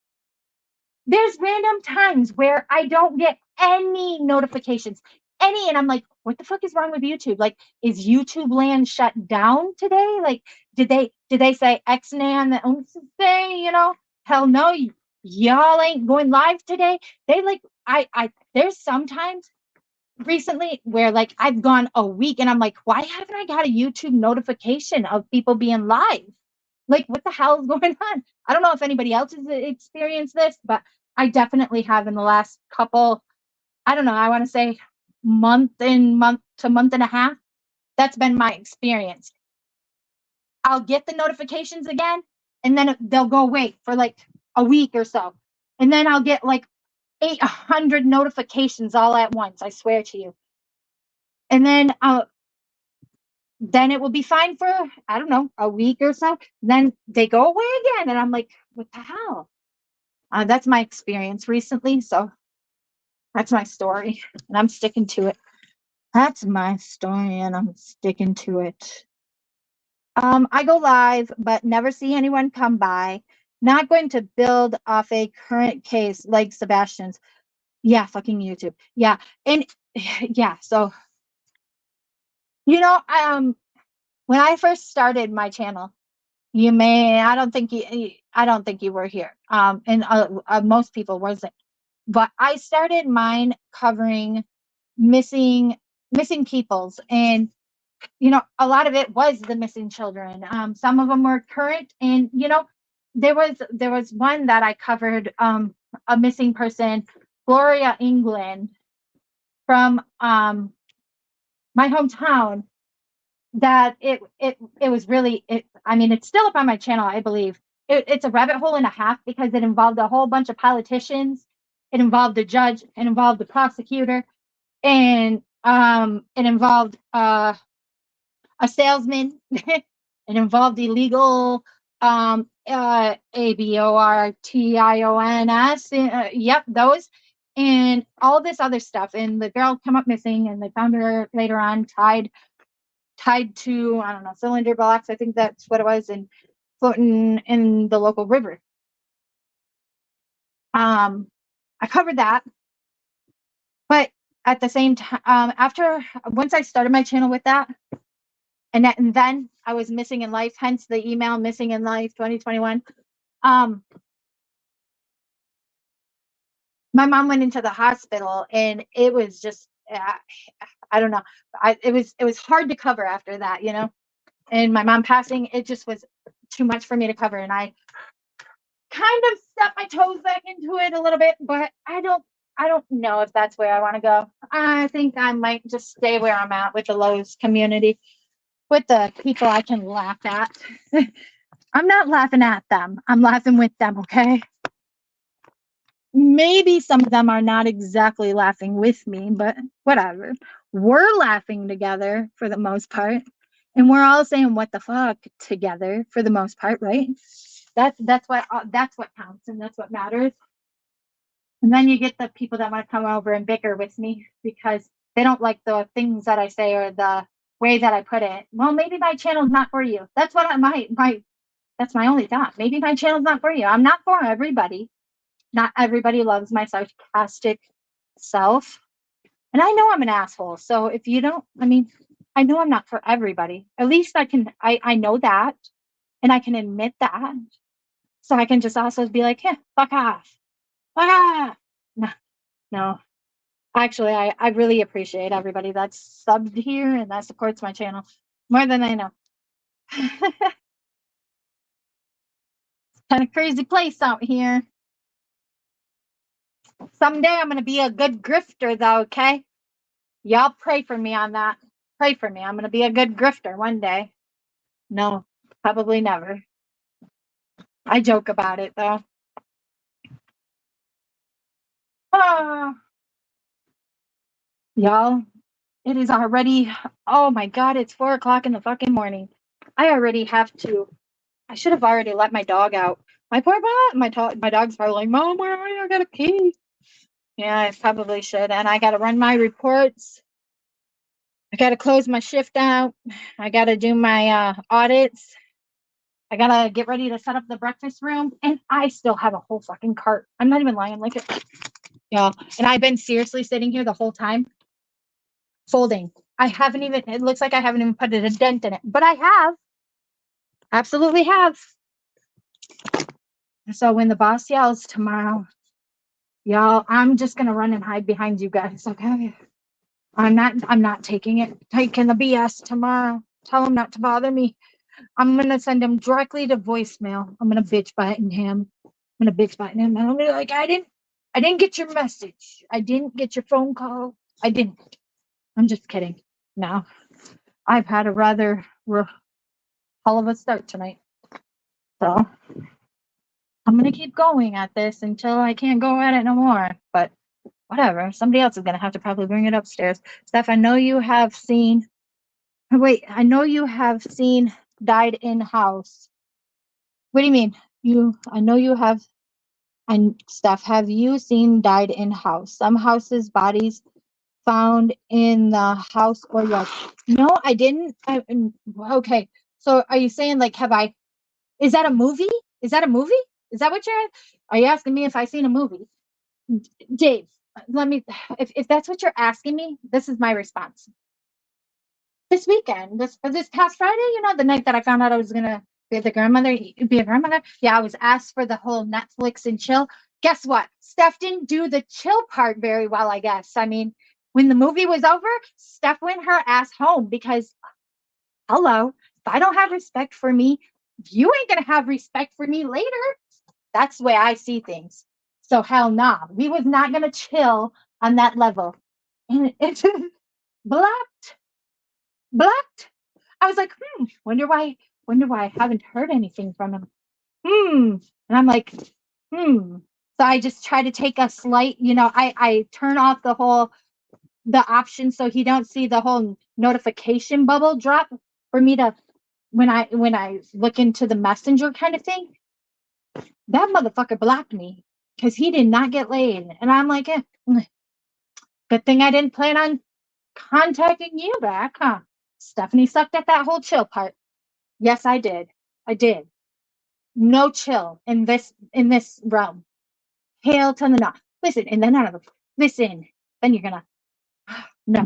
there's random times where I don't get any notifications. And I'm like, what the fuck is wrong with YouTube? Like, is YouTube land shut down today? Like, did they say X-Nan the owns the thing, Hell no, y'all ain't going live today. They like there's sometimes recently where like I've gone a week and I'm like, why haven't I got a YouTube notification of people being live? Like, what the hell is going on? I don't know if anybody else has experienced this, but I definitely have in the last couple, I don't know, I want to say month to month and a half. That's been my experience. I'll get the notifications again, and then they'll go away for like a week or so. And then I'll get like 800 notifications all at once, I swear to you. And then then it will be fine for, I don't know, a week or so. Then they go away again. And I'm like, what the hell? That's my experience recently. So that's my story. And I'm sticking to it. That's my story. And I'm sticking to it. I go live, but never see anyone come by. Not going to build off a current case like Sebastian's. Yeah, fucking YouTube. Yeah. And yeah, so when I first started my channel, I don't think you were here. And most people wasn't. But I started mine covering missing peoples, and a lot of it was the missing children. Some of them were current, and there was one that I covered, a missing person, Gloria England, from my hometown. That it was really, I mean, it's still up on my channel, I believe. It's a rabbit hole and a half, because it involved a whole bunch of politicians. It involved a judge. It involved a prosecutor, and it involved a salesman. It involved illegal abortions. Yep, those, and all this other stuff. And the girl came up missing, and they found her later on tied to, I don't know, cylinder blocks. I think that's what it was, and floating in the local river. I covered that, but at the same time, once I started my channel with that, and then I was missing in life, hence the email Missing in Life 2021. My mom went into the hospital, and it was just, I don't know. It was hard to cover after that, and my mom passing, it just was too much for me to cover. And I kind of stepped my toes back into it a little bit, but I don't know if that's where I want to go. I think I might just stay where I'm at with the Lowe's community, with the people I can laugh at. I'm not laughing at them. I'm laughing with them, okay? Maybe some of them are not exactly laughing with me, but whatever. We're laughing together for the most part. And we're all saying what the fuck together for the most part, right? That's what counts, and that's what matters. And then you get the people that want to come over and bicker with me because they don't like the things that I say or the way that I put it. Well, maybe my channel's not for you. That's what that's my only thought. Maybe my channel's not for you. I'm not for everybody. Not everybody loves my sarcastic self. And I know I'm an asshole. So if you don't, I know I'm not for everybody. At least I know that, and I can admit that. So I can just also be like, yeah, fuck off. Fuck off. No. Actually, I really appreciate everybody that's subbed here and that supports my channel more than I know. Kind of crazy place out here. Someday I'm going to be a good grifter, though, okay? Y'all pray for me on that. Pray for me. I'm going to be a good grifter one day. No, probably never. I joke about it, though. Y'all, it is already, oh my God, it's 4 o'clock in the fucking morning. I should have already let my dog out. My poor my dog's probably like, Mom, where are you? I gotta pee. Yeah, I probably should. And I gotta run my reports. I gotta close my shift out. I gotta do my audits. I gotta get ready to set up the breakfast room. And I still have a whole fucking cart. I'm not even lying. Like it. Yeah. And I've been seriously sitting here the whole time folding. It looks like I haven't even put a dent in it, but I have. Absolutely have. So when the boss yells tomorrow, y'all, I'm just gonna run and hide behind you guys, okay? I'm not taking the BS tomorrow. Tell him not to bother me. I'm gonna send him directly to voicemail. I'm gonna bitch button him. And I'm gonna be like, I didn't get your message. I didn't get your phone call. I didn't. I'm just kidding. No, I've had a rather hell of a start tonight. So I'm going to keep going at this until I can't go at it no more. But whatever. Somebody else is going to have to probably bring it upstairs. Steph, I know you have seen Wait, I know you have seen died in house. What do you mean? I know you have, and Steph, have you seen died in house? Some houses, bodies found in the house or yard. No, I didn't. Okay. So are you saying like, is that a movie? Is that a movie? Is that what are you asking me if I seen a movie? Dave, let me, if that's what you're asking me, this is my response. This weekend, this past Friday, the night that I found out I was gonna be a grandmother. Yeah, I was asked for the whole Netflix and chill. Guess what? Steph didn't do the chill part very well, I guess. I mean, when the movie was over, Steph went her ass home because, hello, if I don't have respect for me, you ain't gonna have respect for me later. That's the way I see things. So hell nah, we was not gonna chill on that level. And it's blocked. I was like, wonder why I haven't heard anything from him. And I'm like, So I just try to take a slight, I turn off the option so he don't see the whole notification bubble drop for me to when I look into the messenger kind of thing. That motherfucker blocked me because he did not get laid. And I'm like, good thing I didn't plan on contacting you back, huh? Stephanie sucked at that whole chill part. Yes, I did. I did. No chill in this realm. Hail to the no. Listen, and then out of listen, then you're gonna no.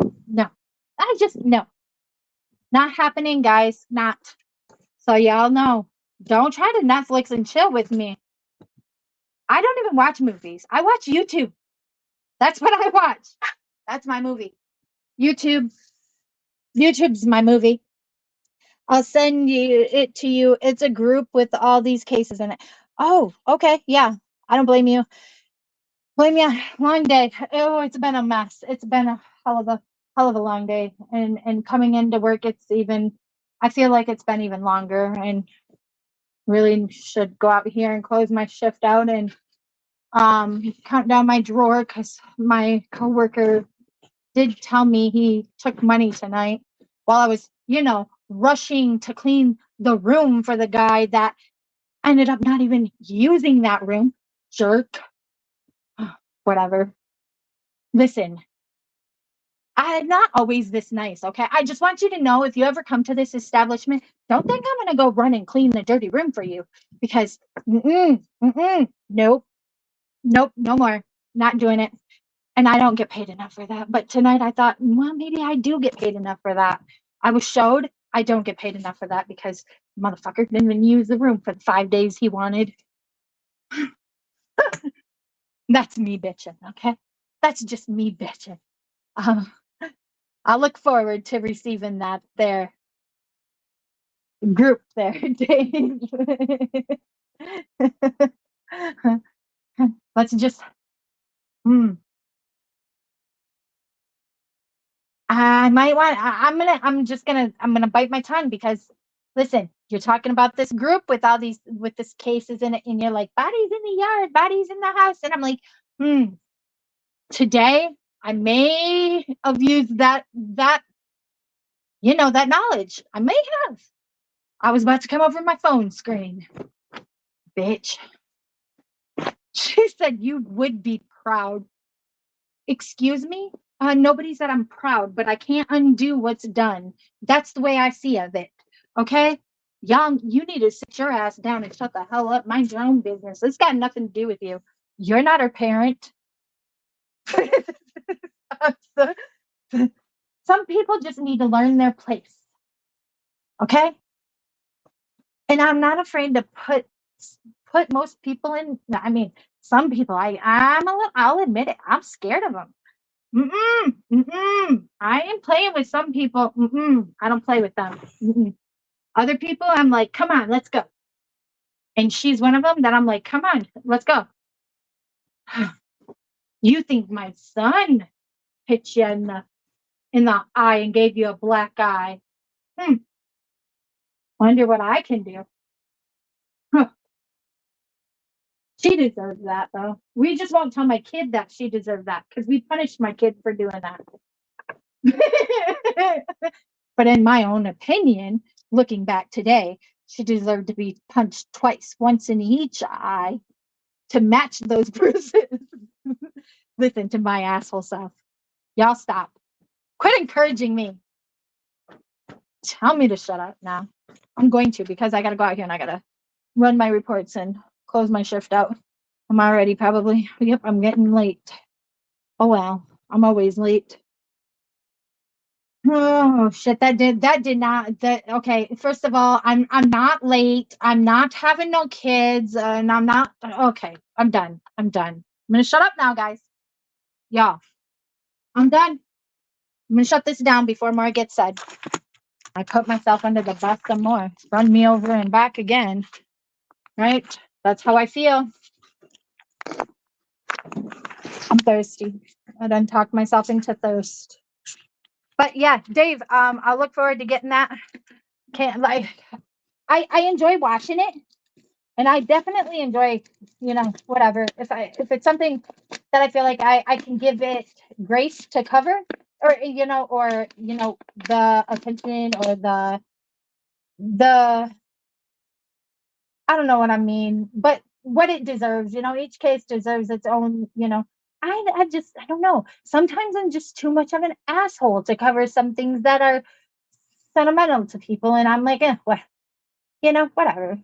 I just no. Not happening, guys. Not. So y'all know. Don't try to Netflix and chill with me. I don't even watch movies. I watch YouTube. That's what I watch. That's my movie. YouTube's my movie. I'll send it to you. It's a group with all these cases in it. Oh, okay. Yeah. I don't blame you. Blame you. Long day. Oh, it's been a mess. It's been a hell of a long day. And coming into work, I feel like it's been even longer, and really should go out here and close my shift out and count down my drawer because my coworker did tell me he took money tonight while I was, rushing to clean the room for the guy that ended up not even using that room. Jerk. Whatever. Listen, I'm not always this nice, okay? I just want you to know, if you ever come to this establishment, don't think I'm gonna go run and clean the dirty room for you, because nope, no more. Not doing it. And I don't get paid enough for that. But tonight I thought, well, maybe I do get paid enough for that. I was showed I don't get paid enough for that because motherfucker didn't even use the room for the 5 days he wanted. That's me bitching, okay? That's just me bitching. I look forward to receiving that there group there, Dave. Let's just I might want I'm gonna bite my tongue because listen, you're talking about this group with this cases in it, and you're like, bodies in the yard, bodies in the house, and I'm like, today I may have used that knowledge. I may have. I was about to come over my phone screen. Bitch. She said you would be proud. Excuse me? Nobody said I'm proud, but I can't undo what's done. That's the way I see of it. Okay? Young, you need to sit your ass down and shut the hell up. Mind your own business. It's got nothing to do with you. You're not her parent. Some people just need to learn their place. Okay? And I'm not afraid to put most people in. I mean, some people, I'll admit it. I'm scared of them. I ain't playing with some people. I don't play with them. Other people, I'm like, come on, let's go. And she's one of them that I'm like, come on, let's go. You think my son hit you in the eye and gave you a black eye? Wonder what I can do. She deserves that, though. We just won't tell my kid that she deserves that because we punished my kid for doing that. But in my own opinion, looking back today, she deserved to be punched twice, once in each eye, to match those bruises. Listen to my asshole self. Y'all stop. Quit encouraging me. Tell me to shut up now. I'm going to, because I gotta go out here and I gotta run my reports and close my shift out. I'm already probably, yep, I'm getting late. Oh well, I'm always late. Oh shit, okay, first of all, I'm not late. I'm not having no kids, and I'm not, okay, I'm done. I'm gonna shut up now, guys. Y'all, I'm done. I'm gonna shut this down before more gets said. I put myself under the bus some more. Run me over and back again. Right? That's how I feel. I'm thirsty. I done talked myself into thirst. But yeah, Dave, I'll look forward to getting that. I enjoy watching it. And I definitely enjoy, whatever. If it's something that I feel like I can give it grace to cover, or the attention, or the I don't know what I mean, but what it deserves, each case deserves its own, I don't know. Sometimes I'm just too much of an asshole to cover some things that are sentimental to people, and I'm like, whatever.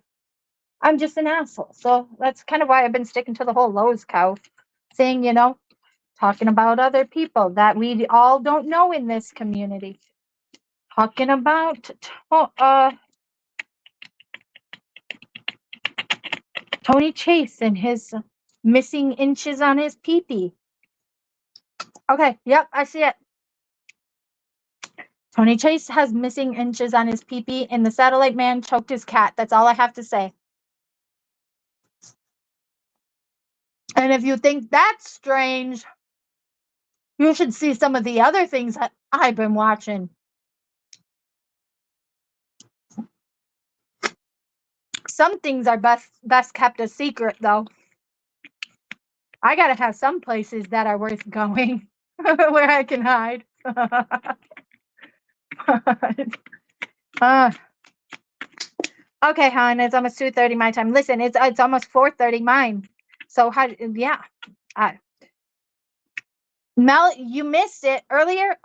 I'm just an asshole. So that's kind of why I've been sticking to the whole Lowe's cow thing, talking about other people that we all don't know in this community. Talking about Tony Chase and his missing inches on his pee-pee. Okay, yep, I see it. Tony Chase has missing inches on his pee-pee, and the satellite man choked his cat. That's all I have to say. And if you think that's strange, you should see some of the other things that I've been watching. Some things are best kept a secret, though. I gotta have some places that are worth going where I can hide. Okay, hon, it's almost 2:30 my time. Listen, it's almost 4:30 mine. So Mel, you missed it earlier.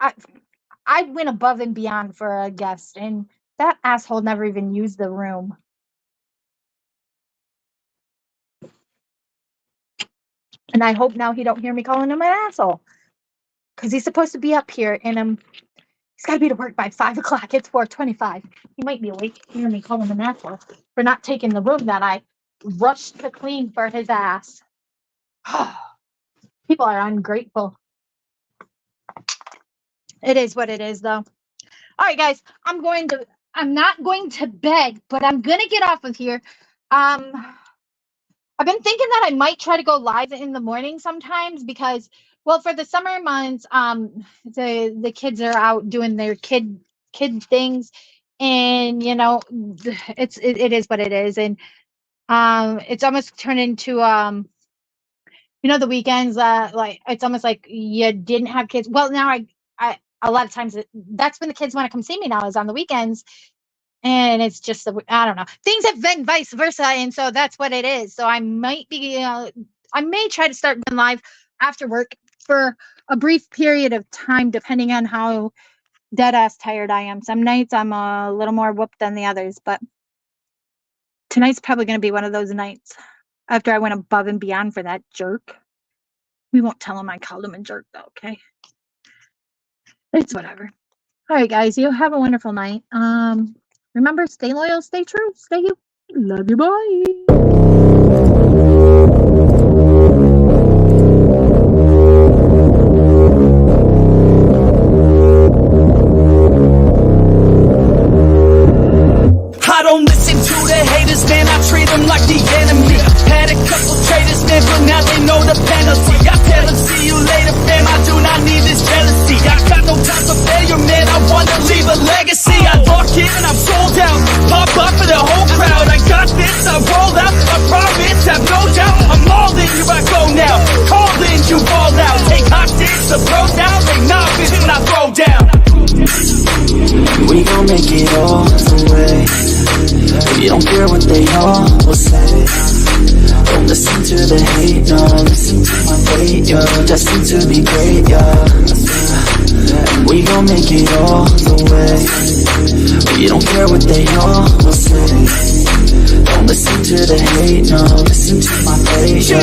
I went above and beyond for a guest, and that asshole never even used the room. And I hope now he don't hear me calling him an asshole, because he's supposed to be up here, and he's got to be to work by 5 o'clock. It's 4:25. He might be awake, hear me calling him an asshole for not taking the room that I rushed to clean for his ass. People are ungrateful. It is what it is, though. All right, guys, I'm not going to bed, but I'm going to get off of here. I've been thinking that I might try to go live in the morning sometimes, because, well, for the summer months, the kids are out doing their kid things, and it is what it is, and it's almost turned into the weekends, like it's almost like you didn't have kids. Well, now I a lot of times that's when the kids want to come see me now, is on the weekends. And it's just, I don't know. Things have been vice versa, and so that's what it is. So I might be, I may try to start going live after work for a brief period of time, depending on how dead-ass tired I am. Some nights I'm a little more whooped than the others, but tonight's probably going to be one of those nights after I went above and beyond for that jerk. We won't tell him I called him a jerk, though, okay? It's whatever. All right, guys, you have a wonderful night. Remember, stay loyal, stay true, stay you. Love you, bye. I don't listen to the haters, man, I treat them like the enemy. Had a couple traitors, man, but now they know the penalty. I tell them, see you later, fam, I do not need this jealousy. I got no time for failure, man, I wanna leave a legacy. I walk in and I'm sold out, pop up for the whole crowd. I got this, I roll out, I promise, have no doubt. I'm all in, here I go now, call in, you fall out. Take hostage, the bro down, make novice when I throw down. We gon' make it all the way. We don't care what they all will say. Don't listen to the hate, no. Listen to my fate, yo. Destined to be great, yo. We gon' make it all the way. We don't care what they all will say. Don't listen to the hate, no. Listen to my fate, yo.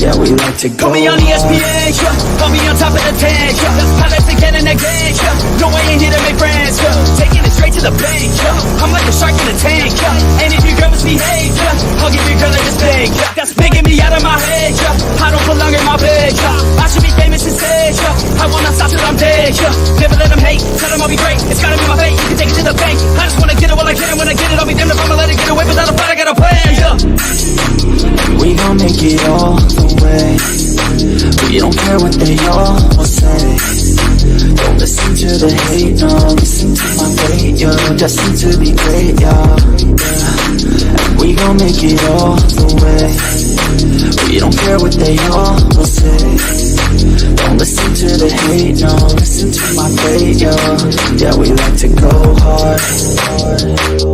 Yeah, we like to go. Put me on ESPN, yeah. Put me on top of the tank, yeah. Pilots again and again, yeah. No, I ain't here to make friends, yeah. Taking it straight to the bank, yeah. I'm like a shark in a tank, yeah. And if your girl misbehave, yeah, I'll give your girl a mistake, yeah. That's making me out of my head, yeah. I don't belong in my bed, yeah. I should be famous instead, yeah. I will not stop till I'm dead, yeah. Never let them hate, tell them I'll be great. It's gotta be my fate, you can take it to the bank. I just wanna get it while I can, and when I get it, I'll be damned if I'ma let it get away. Without a fight, I got a plan, yeah. We gon' make it all the way. We don't care what they all will say. Don't listen to the hate, no. Listen to my fate, yo. Destined to be great, yo. And we gon' make it all the way. We don't care what they all will say. Don't listen to the hate, no. Listen to my fate, yo. Yeah, we like to go hard.